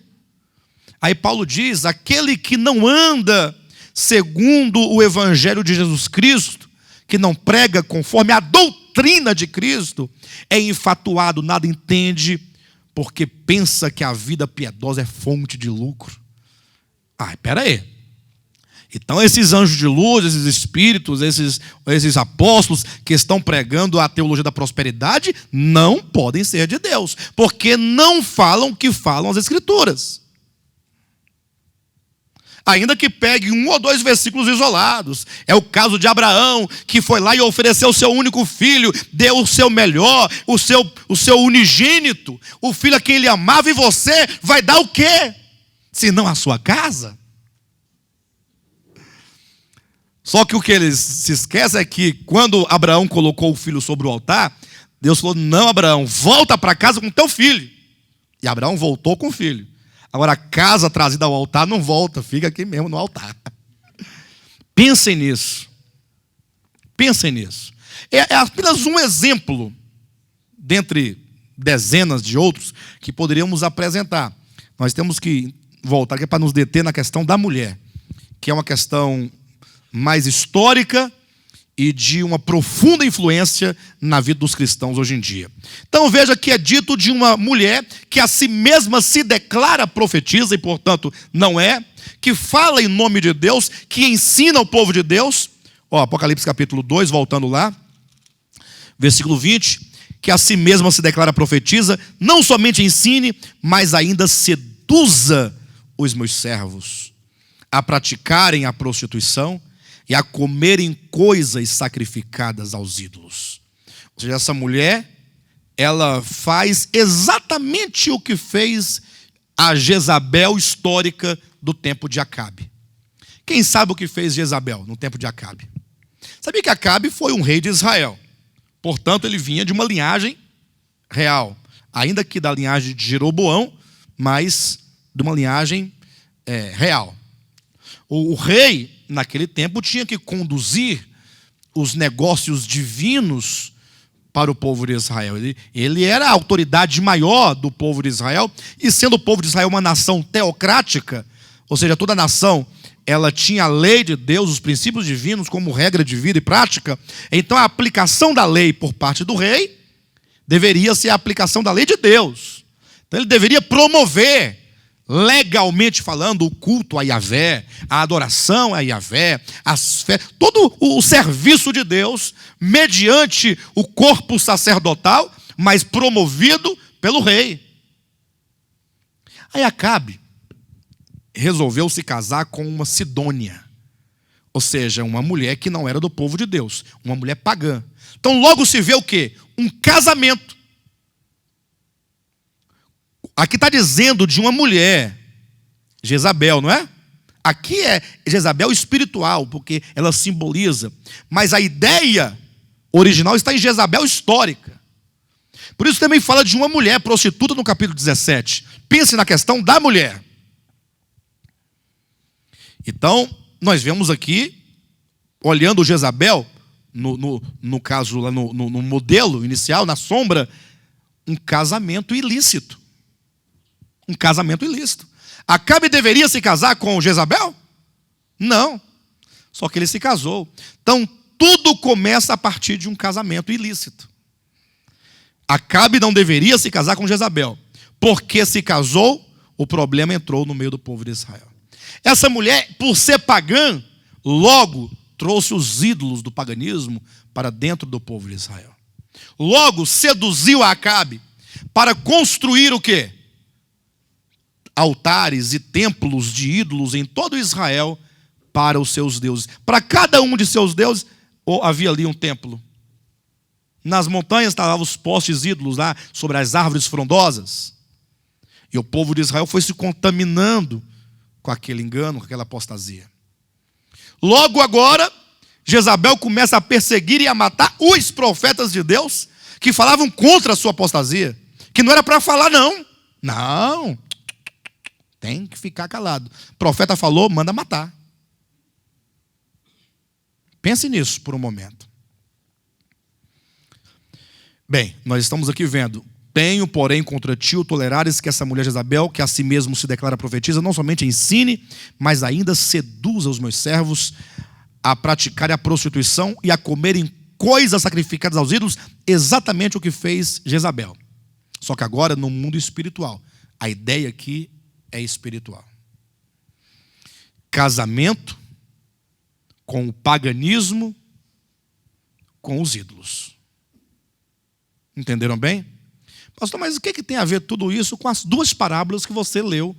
aí Paulo diz, aquele que não anda segundo o Evangelho de Jesus Cristo, que não prega conforme a doutrina de Cristo, é infatuado, nada entende, porque pensa que a vida piedosa é fonte de lucro. Espera aí. Então esses anjos de luz, esses espíritos, esses apóstolos que estão pregando a teologia da prosperidade, não podem ser de Deus, porque não falam o que falam as Escrituras. Ainda que pegue um ou dois versículos isolados. É o caso de Abraão, que foi lá e ofereceu o seu único filho, deu o seu melhor, o seu unigênito, o filho a quem ele amava, e você vai dar o quê? Senão a sua casa? Só que o que eles se esquecem é que quando Abraão colocou o filho sobre o altar, Deus falou, não, Abraão, volta para casa com teu filho. E Abraão voltou com o filho. Agora a casa trazida ao altar não volta, fica aqui mesmo no altar. Pensem nisso. Pensem nisso. É apenas um exemplo, dentre dezenas de outros, que poderíamos apresentar. Nós temos que voltar aqui para nos deter na questão da mulher, que é uma questão mais histórica e de uma profunda influência na vida dos cristãos hoje em dia. Então veja que é dito de uma mulher que a si mesma se declara profetisa e portanto não é, que fala em nome de Deus, que ensina o povo de Deus. Apocalipse capítulo 2, voltando lá, versículo 20, que a si mesma se declara profetisa, não somente ensine, mas ainda seduza os meus servos a praticarem a prostituição e a comerem coisas sacrificadas aos ídolos. Ou seja, essa mulher, ela faz exatamente o que fez a Jezabel histórica do tempo de Acabe. Quem sabe o que fez Jezabel no tempo de Acabe? Sabia que Acabe foi um rei de Israel. Portanto, ele vinha de uma linhagem real. Ainda que da linhagem de Jeroboão, mas de uma linhagem real. O rei, naquele tempo, tinha que conduzir os negócios divinos para o povo de Israel. Ele era a autoridade maior do povo de Israel, e sendo o povo de Israel uma nação teocrática, ou seja, toda nação, ela tinha a lei de Deus, os princípios divinos como regra de vida e prática, então a aplicação da lei por parte do rei deveria ser a aplicação da lei de Deus. Então ele deveria promover, legalmente falando, o culto a Yahvé, a adoração a Yahvé, todo o serviço de Deus, mediante o corpo sacerdotal, mas promovido pelo rei. Aí Acabe resolveu se casar com uma Sidônia, ou seja, uma mulher que não era do povo de Deus, uma mulher pagã. Então logo se vê o quê? Um casamento. Aqui está dizendo de uma mulher, Jezabel, não é? Aqui é Jezabel espiritual, porque ela simboliza. Mas a ideia original está em Jezabel histórica. Por isso também fala de uma mulher prostituta no capítulo 17. Pense na questão da mulher. Então, nós vemos aqui, olhando Jezabel, no caso, lá no modelo inicial, na sombra, um casamento ilícito. Um casamento ilícito. Acabe deveria se casar com Jezabel? Não. Só que ele se casou. Então, tudo começa a partir de um casamento ilícito. Acabe não deveria se casar com Jezabel. Porque se casou, o problema entrou no meio do povo de Israel. Essa mulher, por ser pagã, logo trouxe os ídolos do paganismo para dentro do povo de Israel. Logo seduziu a Acabe para construir o quê? Altares e templos de ídolos em todo Israel para os seus deuses. Para cada um de seus deuses havia ali um templo. Nas montanhas estavam os postes ídolos lá sobre as árvores frondosas. E o povo de Israel foi se contaminando com aquele engano, com aquela apostasia. Logo agora, Jezabel começa a perseguir e a matar os profetas de Deus que falavam contra a sua apostasia. Que não era para falar, não. Não. Tem que ficar calado. O profeta falou, manda matar. Pense nisso por um momento. Bem, nós estamos aqui vendo. Tenho, porém, contra ti o tolerares que essa mulher Jezabel, que a si mesmo se declara profetisa, não somente ensine, mas ainda seduza os meus servos a praticarem a prostituição e a comerem coisas sacrificadas aos ídolos, exatamente o que fez Jezabel. Só que agora no mundo espiritual. A ideia aqui é espiritual. Casamento com o paganismo, com os ídolos. Entenderam bem? Pastor, mas o que tem a ver tudo isso com as duas parábolas que você leu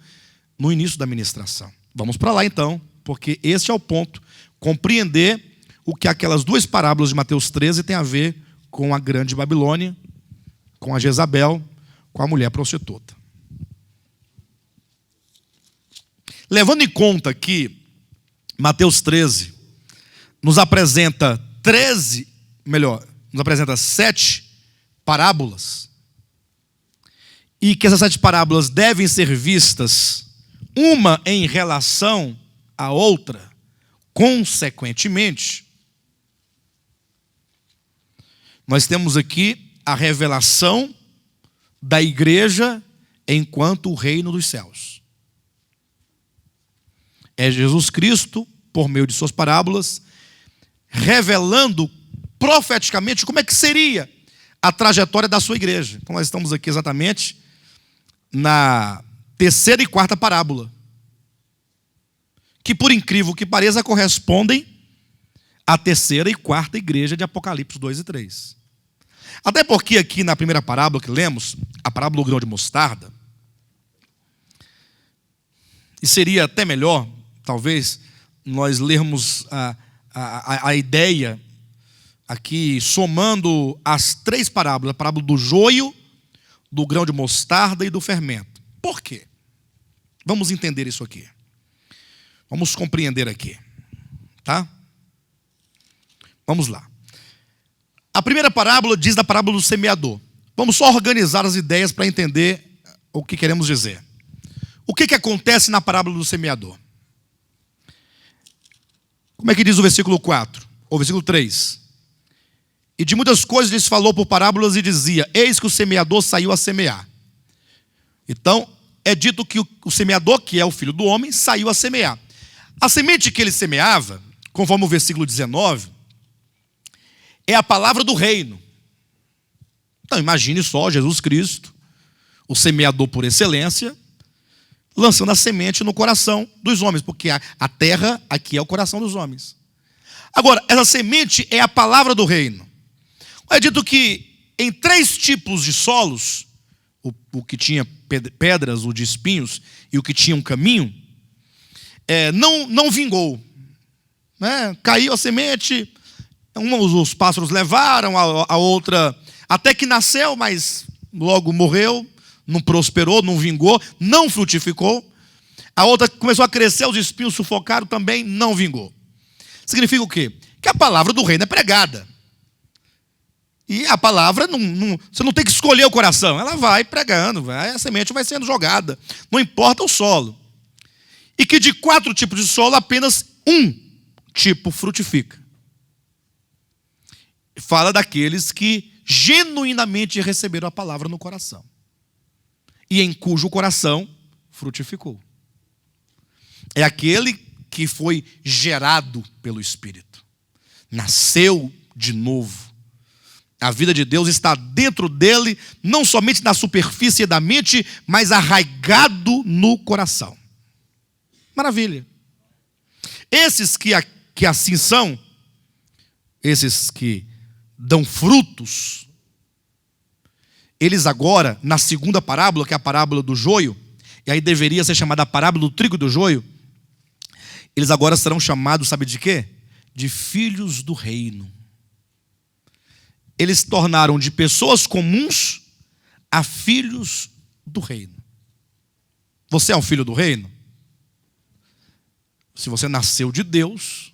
no início da ministração? Vamos para lá então, porque este é o ponto. Compreender o que aquelas duas parábolas de Mateus 13 têm a ver com a grande Babilônia, com a Jezabel, com a mulher prostituta. Levando em conta que Mateus 13 nos apresenta 7 parábolas, e que essas 7 parábolas devem ser vistas uma em relação à outra, consequentemente, nós temos aqui a revelação da igreja enquanto o reino dos céus. É Jesus Cristo, por meio de suas parábolas, revelando profeticamente como é que seria a trajetória da sua igreja. Então nós estamos aqui exatamente na 3ª e 4ª parábola, que por incrível que pareça correspondem à 3ª e 4ª igreja de Apocalipse 2 e 3. Até porque aqui na primeira parábola que lemos, a parábola do grão de mostarda, E seria até melhor, talvez, nós lermos a ideia aqui, somando as três parábolas: a parábola do joio, do grão de mostarda e do fermento. Por quê? Vamos entender isso aqui. Vamos compreender aqui. Tá? Vamos lá. A primeira parábola diz da parábola do semeador. Vamos só organizar as ideias para entender o que queremos dizer. O que acontece na parábola do semeador? Como é que diz o versículo 4? Ou versículo 3? E de muitas coisas lhes falou por parábolas e dizia: eis que o semeador saiu a semear. Então, é dito que o semeador, que é o filho do homem, saiu a semear. A semente que ele semeava, conforme o versículo 19, é a palavra do reino. Então imagine só Jesus Cristo, o semeador por excelência, lançando a semente no coração dos homens, porque a terra aqui é o coração dos homens. Agora, essa semente é a palavra do reino. É dito que em 3 tipos de solos, o que tinha pedras, o de espinhos, e o que tinha um caminho, não vingou. Né? Caiu a semente, os pássaros levaram, a outra até que nasceu, mas logo morreu, não prosperou, não vingou, não frutificou. A outra começou a crescer, os espinhos sufocaram, também não vingou. Significa o quê? Que a palavra do reino é pregada. E a palavra, você não tem que escolher o coração, ela vai pregando, a semente vai sendo jogada, não importa o solo. E que de 4 tipos de solo, apenas um tipo frutifica. Fala daqueles que genuinamente receberam a palavra no coração, e em cujo coração frutificou. É aquele que foi gerado pelo Espírito, nasceu de novo. A vida de Deus está dentro dele, não somente na superfície da mente, mas arraigado no coração. Maravilha. Esses que assim são, esses que dão frutos, eles agora, na segunda parábola, que é a parábola do joio, e aí deveria ser chamada a parábola do trigo e do joio, eles agora serão chamados, sabe de quê? De filhos do reino. Eles se tornaram de pessoas comuns a filhos do reino. Você é um filho do reino? Se você nasceu de Deus,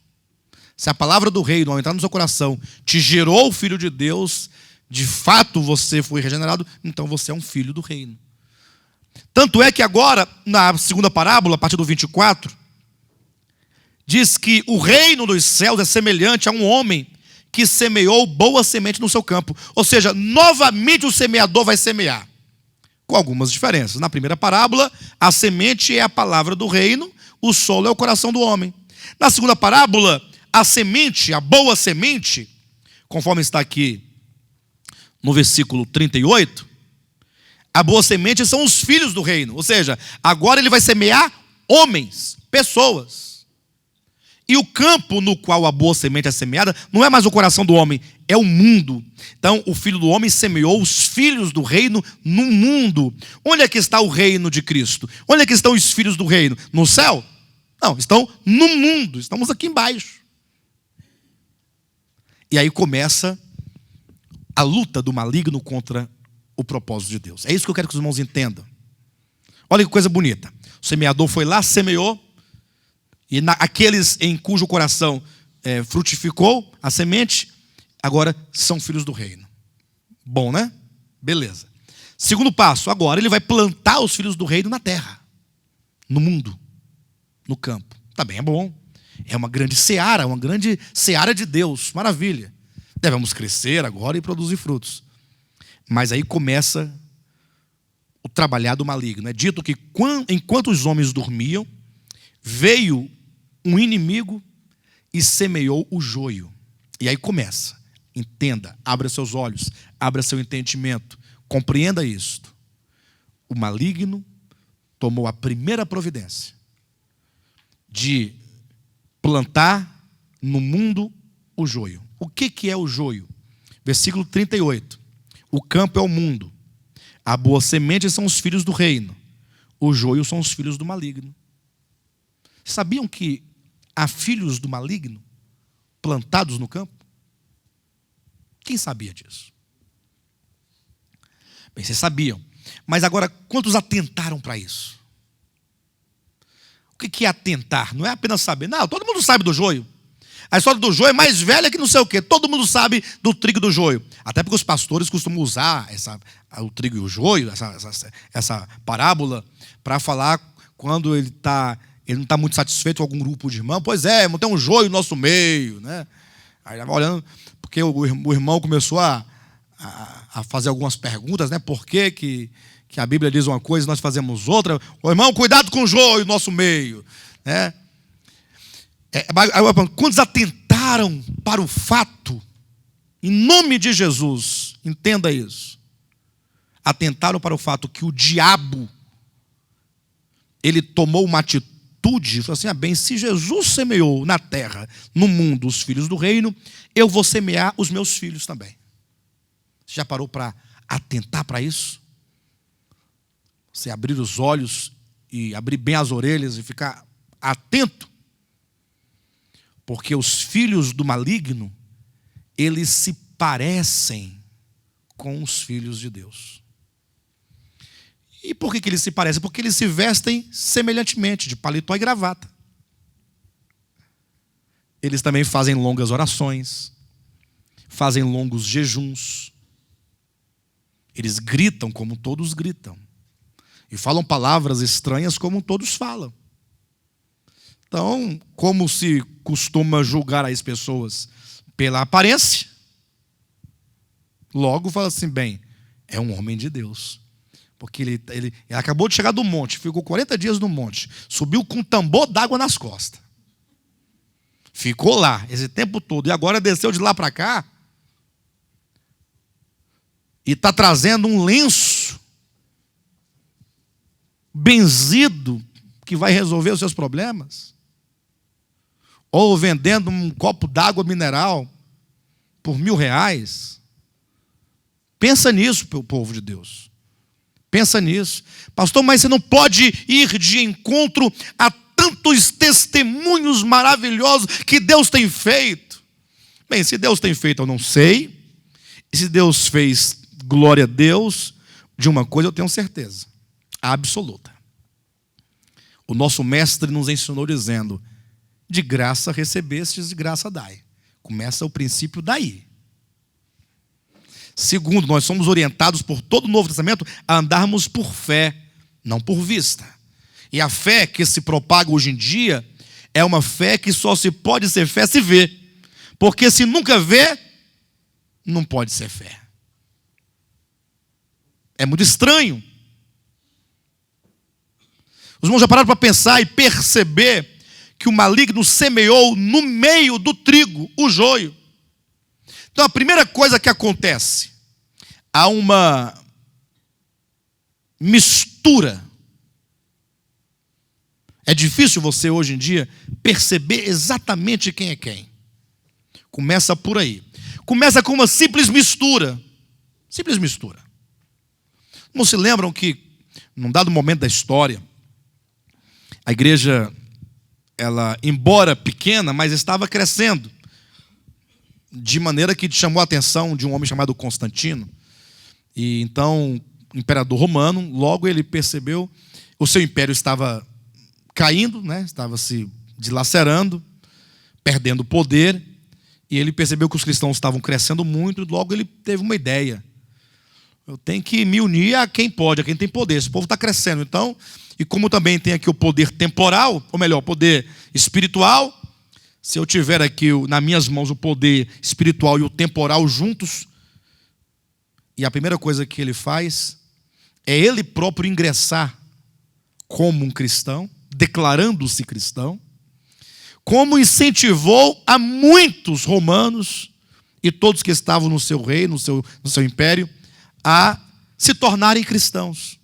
se a palavra do reino, ao entrar no seu coração, te gerou o filho de Deus, de fato você foi regenerado, então você é um filho do reino. Tanto é que agora, na segunda parábola, a partir do 24, diz que o reino dos céus é semelhante a um homem que semeou boa semente no seu campo. Ou seja, novamente o semeador vai semear, com algumas diferenças. Na primeira parábola, a semente é a palavra do reino, o solo é o coração do homem. Na segunda parábola, a semente, a boa semente, conforme está aqui no versículo 38, a boa semente são os filhos do reino. Ou seja, agora ele vai semear homens, pessoas. E o campo no qual a boa semente é semeada não é mais o coração do homem, é o mundo. Então o filho do homem semeou os filhos do reino no mundo. Onde é que está o reino de Cristo? Onde é que estão os filhos do reino? No céu? Não, estão no mundo, estamos aqui embaixo. E aí começa a luta do maligno contra o propósito de Deus. É isso que eu quero que os irmãos entendam. Olha que coisa bonita. O semeador foi lá, semeou, e aqueles em cujo coração frutificou a semente, agora são filhos do reino. Bom, né? Beleza. Segundo passo, agora ele vai plantar os filhos do reino na terra, no mundo, no campo. Também é bom. É uma grande seara de Deus. Maravilha. Devemos crescer agora e produzir frutos. Mas aí começa o trabalhar do maligno. É dito que enquanto os homens dormiam, veio um inimigo e semeou o joio. E aí começa. Entenda, abra seus olhos, abra seu entendimento, compreenda isto. O maligno tomou a primeira providência de plantar no mundo o joio. O que é o joio? Versículo 38. O campo é o mundo. A boa semente são os filhos do reino. O joio são os filhos do maligno. Sabiam que há filhos do maligno plantados no campo? Quem sabia disso? Bem, vocês sabiam. Mas agora, quantos atentaram para isso? O que é atentar? Não é apenas saber. Não, todo mundo sabe do joio. A história do joio é mais velha que não sei o quê. Todo mundo sabe do trigo e do joio. Até porque os pastores costumam usar o trigo e o joio, essa parábola, para falar quando ele não está muito satisfeito com algum grupo de irmãos. Pois é, tem um joio no nosso meio, né? Aí ele vai olhando, porque o irmão começou a fazer algumas perguntas, né? Por que a Bíblia diz uma coisa e nós fazemos outra? Ô irmão, cuidado com o joio no nosso meio, né? Quantos atentaram para o fato, em nome de Jesus, entenda isso, atentaram para o fato que o diabo, ele tomou uma atitude, falou assim, bem, se Jesus semeou na terra, no mundo, os filhos do reino, eu vou semear os meus filhos também. Você já parou para atentar para isso? Você abrir os olhos e abrir bem as orelhas e ficar atento? Porque os filhos do maligno, eles se parecem com os filhos de Deus. E por que eles se parecem? Porque eles se vestem semelhantemente, de paletó e gravata. Eles também fazem longas orações, fazem longos jejuns. Eles gritam como todos gritam. E falam palavras estranhas como todos falam. Então, como se costuma julgar as pessoas pela aparência, logo fala assim, bem, é um homem de Deus. Porque ele acabou de chegar do monte, ficou 40 dias no monte, subiu com um tambor d'água nas costas. Ficou lá esse tempo todo, e agora desceu de lá para cá, e está trazendo um lenço benzido que vai resolver os seus problemas. Ou vendendo um copo d'água mineral por R$1.000. Pensa nisso, povo de Deus. Pensa nisso. Pastor, mas você não pode ir de encontro a tantos testemunhos maravilhosos que Deus tem feito. Bem, se Deus tem feito, eu não sei. E se Deus fez, glória a Deus, de uma coisa eu tenho certeza, absoluta. O nosso mestre nos ensinou dizendo, de graça recebestes, de graça dai. Começa o princípio daí. Segundo, nós somos orientados por todo o Novo Testamento a andarmos por fé, não por vista. E a fé que se propaga hoje em dia é uma fé que só se pode ser fé se vê. Porque se nunca vê, não pode ser fé. É muito estranho. Os irmãos já pararam para pensar e perceber que o maligno semeou no meio do trigo o joio. Então a primeira coisa que acontece, há uma mistura. É difícil você hoje em dia perceber exatamente quem é quem. Começa por aí. Começa com uma simples mistura. Simples mistura. Não se lembram que, num dado momento da história, a igreja, ela, embora pequena, mas estava crescendo, de maneira que chamou a atenção de um homem chamado Constantino. E então, o imperador romano, logo ele percebeu, o seu império estava caindo, né? Estava se dilacerando, perdendo poder, e ele percebeu que os cristãos estavam crescendo muito, e logo ele teve uma ideia. Eu tenho que me unir a quem pode, a quem tem poder. Esse povo está crescendo, então, e como também tem aqui o poder temporal, ou melhor, o poder espiritual, se eu tiver aqui nas minhas mãos o poder espiritual e o temporal juntos, e a primeira coisa que ele faz é ele próprio ingressar como um cristão, declarando-se cristão, como incentivou a muitos romanos e todos que estavam no seu reino, no seu império, a se tornarem cristãos,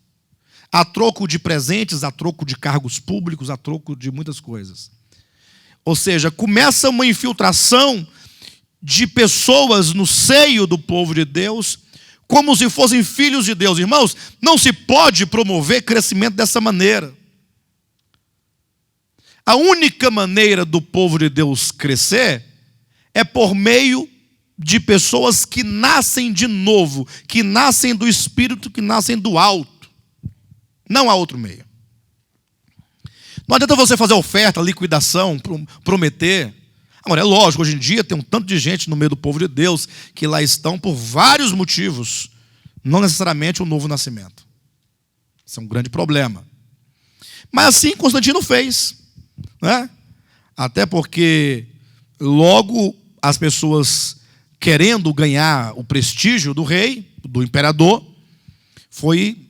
a troco de presentes, a troco de cargos públicos, a troco de muitas coisas. Ou seja, começa uma infiltração de pessoas no seio do povo de Deus, como se fossem filhos de Deus. Irmãos, não se pode promover crescimento dessa maneira. A única maneira do povo de Deus crescer é por meio de pessoas que nascem de novo, que nascem do Espírito, que nascem do alto. Não há outro meio. Não adianta você fazer oferta, liquidação, prometer. Agora, é lógico, hoje em dia tem um tanto de gente no meio do povo de Deus que lá estão por vários motivos, não necessariamente o novo nascimento. Isso é um grande problema. Mas assim Constantino fez, né? Até porque logo as pessoas querendo ganhar o prestígio do rei, do imperador, foi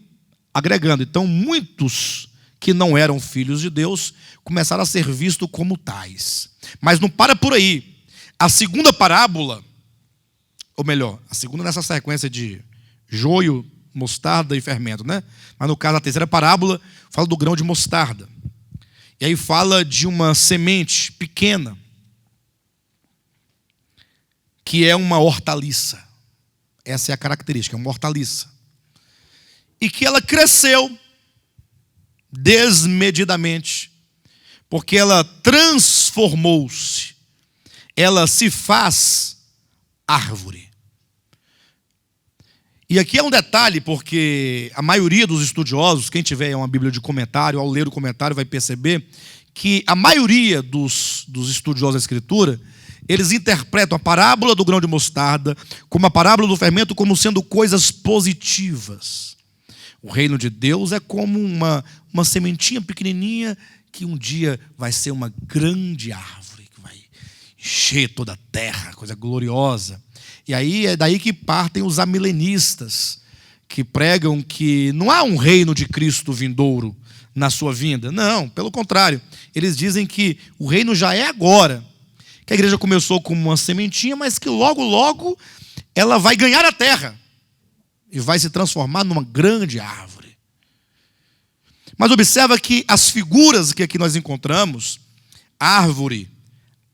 agregando. Então muitos que não eram filhos de Deus começaram a ser vistos como tais. Mas não para por aí. A segunda parábola, ou melhor, a segunda nessa sequência de joio, mostarda e fermento, né? Mas no caso a terceira parábola fala do grão de mostarda. E aí fala de uma semente pequena, que é uma hortaliça. Essa é a característica, é uma hortaliça. E que ela cresceu desmedidamente, porque ela transformou-se, ela se faz árvore. E aqui é um detalhe, porque a maioria dos estudiosos, quem tiver uma Bíblia de comentário, ao ler o comentário vai perceber que a maioria dos estudiosos da Escritura, eles interpretam a parábola do grão de mostarda, como a parábola do fermento, como sendo coisas positivas. O reino de Deus é como uma sementinha pequenininha que um dia vai ser uma grande árvore, que vai encher toda a terra, coisa gloriosa. E aí é daí que partem os amilenistas, que pregam que não há um reino de Cristo vindouro na sua vinda. Não, pelo contrário. Eles dizem que o reino já é agora. Que a igreja começou como uma sementinha, mas que logo, logo ela vai ganhar a terra e vai se transformar numa grande árvore. Mas observa que as figuras que aqui nós encontramos, árvore,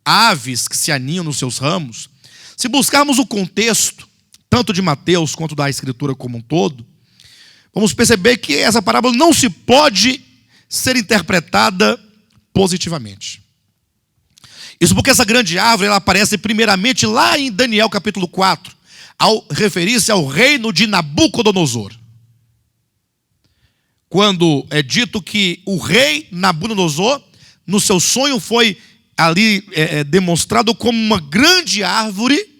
aves que se aninham nos seus ramos, se buscarmos o contexto, tanto de Mateus quanto da Escritura como um todo, vamos perceber que essa parábola não se pode ser interpretada positivamente. Isso porque essa grande árvore ela aparece primeiramente lá em Daniel capítulo 4, ao referir-se ao reino de Nabucodonosor. Quando é dito que o rei Nabucodonosor, no seu sonho foi ali demonstrado como uma grande árvore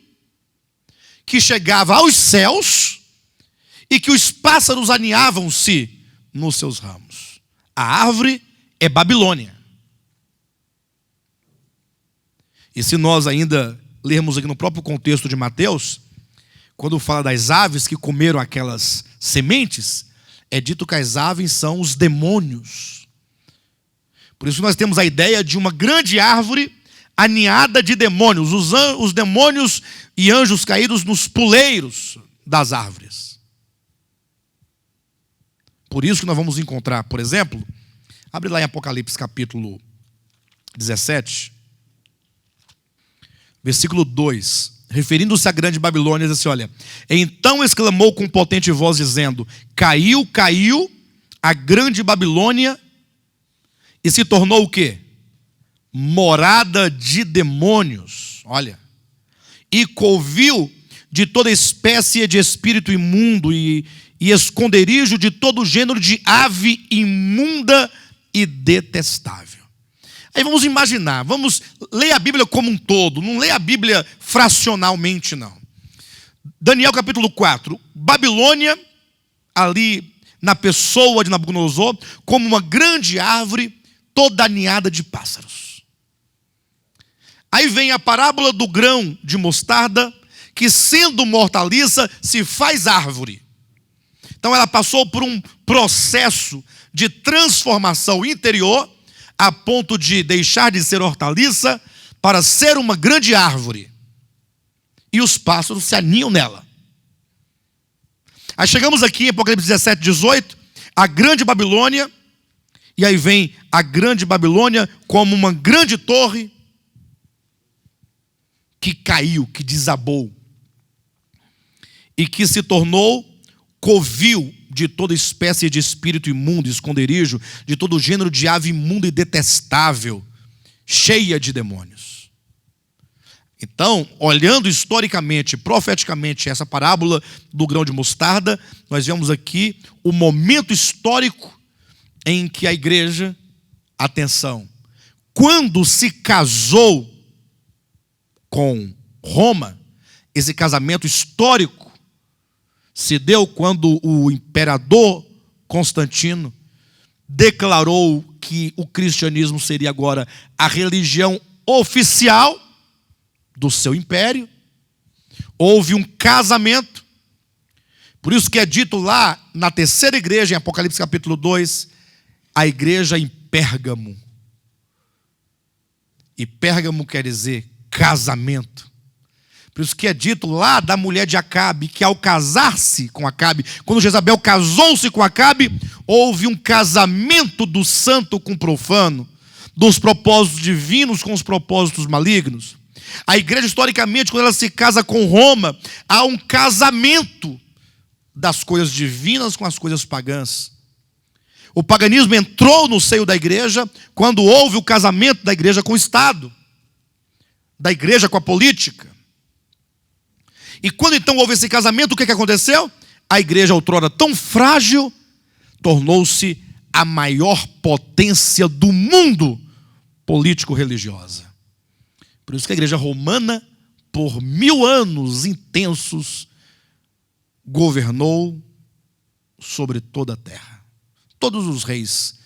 que chegava aos céus e que os pássaros aninhavam-se nos seus ramos. A árvore é Babilônia. E se nós ainda lermos aqui no próprio contexto de Mateus, quando fala das aves que comeram aquelas sementes, é dito que as aves são os demônios. Por isso nós temos a ideia de uma grande árvore aninhada de demônios, os demônios e anjos caídos nos puleiros das árvores. Por isso que nós vamos encontrar, por exemplo, abre lá em Apocalipse capítulo 17, versículo 2, referindo-se à grande Babilônia, diz assim, olha: então exclamou com potente voz, dizendo: caiu, caiu a grande Babilônia, e se tornou o quê? Morada de demônios, olha, e covil de toda espécie de espírito imundo, e esconderijo de todo gênero de ave imunda e detestável. Aí vamos imaginar, vamos ler a Bíblia como um todo, não ler a Bíblia fracionalmente, não. Daniel capítulo 4, Babilônia, ali na pessoa de Nabucodonosor, como uma grande árvore, toda aninhada de pássaros. Aí vem a parábola do grão de mostarda, que sendo uma hortaliça, se faz árvore. Então ela passou por um processo de transformação interior, a ponto de deixar de ser hortaliça para ser uma grande árvore. E os pássaros se aninham nela. Aí chegamos aqui em Apocalipse 17, 18, a grande Babilônia, e aí vem a grande Babilônia como uma grande torre que caiu, que desabou, e que se tornou covil de toda espécie de espírito imundo, esconderijo, de todo gênero de ave imunda e detestável. cheia de demônios. Então, olhando historicamente, profeticamente, essa parábola do grão de mostarda, nós vemos aqui o momento histórico em que a igreja, atenção, quando se casou com Roma, esse casamento histórico se deu quando o imperador Constantino declarou que o cristianismo seria agora a religião oficial do seu império. Houve um casamento. Por isso que é dito lá na terceira igreja, em Apocalipse capítulo 2, a igreja em Pérgamo. E Pérgamo quer dizer casamento. Por isso que é dito lá da mulher de Acabe, que ao casar-se com Acabe, quando Jezabel casou-se com Acabe, houve um casamento do santo com o profano, dos propósitos divinos com os propósitos malignos. A igreja, historicamente, quando ela se casa com Roma, há um casamento das coisas divinas com as coisas pagãs. O paganismo entrou no seio da igreja quando houve o casamento da igreja com o Estado, da igreja com a política. E quando então houve esse casamento, o que aconteceu? A igreja, outrora tão frágil, tornou-se a maior potência do mundo político-religiosa. Por isso que a igreja romana, por 1000 anos intensos, governou sobre toda a terra. Todos os reis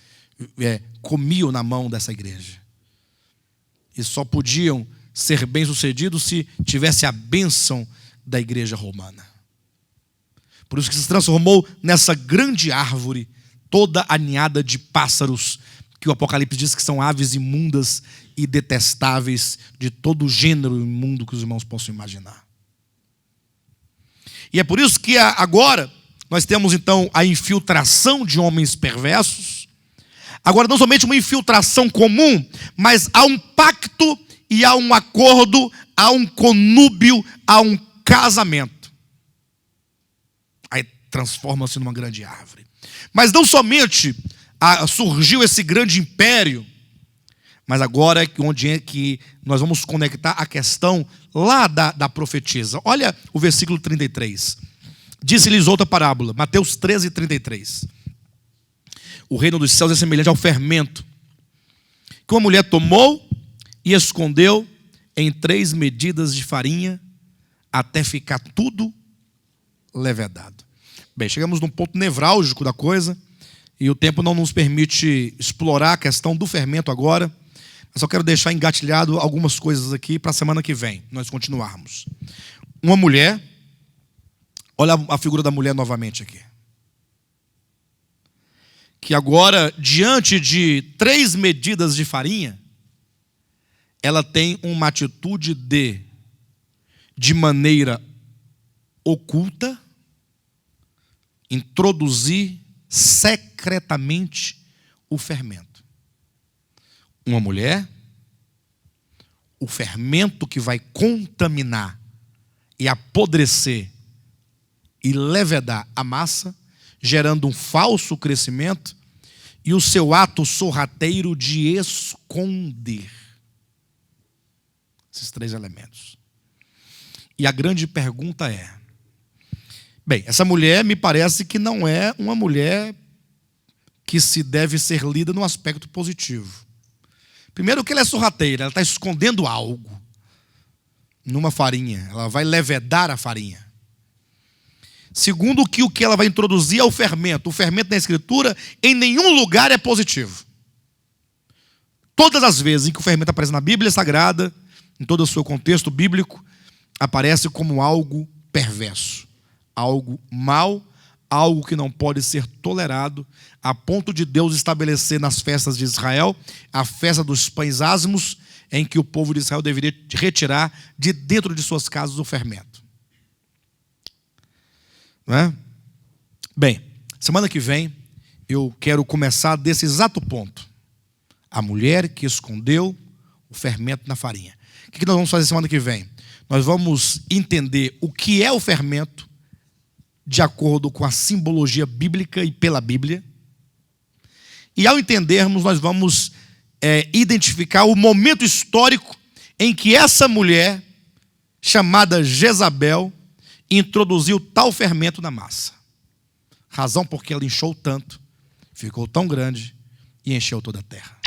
comiam na mão dessa igreja. E só podiam ser bem-sucedidos se tivesse a bênção da igreja romana. Por isso que se transformou nessa grande árvore, toda aninhada de pássaros, que o Apocalipse diz que são aves imundas e detestáveis de todo o gênero imundo que os irmãos possam imaginar. E é por isso que agora nós temos então a infiltração de homens perversos. Agora não somente uma infiltração comum, mas há um pacto e há um acordo, há um conúbio, há um casamento. Aí transforma-se numa grande árvore. Mas não somente surgiu esse grande império, mas agora é onde é que nós vamos conectar a questão lá da profetisa. Olha o versículo 33. Disse-lhes outra parábola, Mateus 13, 33. O reino dos céus é semelhante ao fermento, que uma mulher tomou e escondeu em 3 medidas de farinha, até ficar tudo levedado. Bem, chegamos num ponto nevrálgico da coisa, e o tempo não nos permite explorar a questão do fermento agora, mas só quero deixar engatilhado algumas coisas aqui para a semana que vem, nós continuarmos. Uma mulher, olha a figura da mulher novamente aqui, que agora, diante de 3 medidas de farinha, ela tem uma atitude de maneira oculta, introduzir secretamente o fermento. Uma mulher, o fermento que vai contaminar e apodrecer e levedar a massa, gerando um falso crescimento, e o seu ato sorrateiro de esconder esses 3 elementos. E a grande pergunta é, bem, essa mulher me parece que não é uma mulher que se deve ser lida no aspecto positivo. Primeiro que ela é sorrateira, ela está escondendo algo numa farinha, ela vai levedar a farinha. Segundo que o que ela vai introduzir é o fermento. O fermento na Escritura em nenhum lugar é positivo. Todas as vezes em que o fermento aparece na Bíblia Sagrada, em todo o seu contexto bíblico, aparece como algo perverso, algo mau, algo que não pode ser tolerado, a ponto de Deus estabelecer nas festas de Israel a festa dos pães ázimos, em que o povo de Israel deveria retirar de dentro de suas casas o fermento. Não é? Bem, semana que vem eu quero começar desse exato ponto. A mulher que escondeu o fermento na farinha. O que nós vamos fazer semana que vem? Nós vamos entender o que é o fermento, de acordo com a simbologia bíblica e pela Bíblia. E ao entendermos, nós vamos identificar o momento histórico em que essa mulher, chamada Jezabel, introduziu tal fermento na massa. Razão porque ela inchou tanto, ficou tão grande e encheu toda a terra.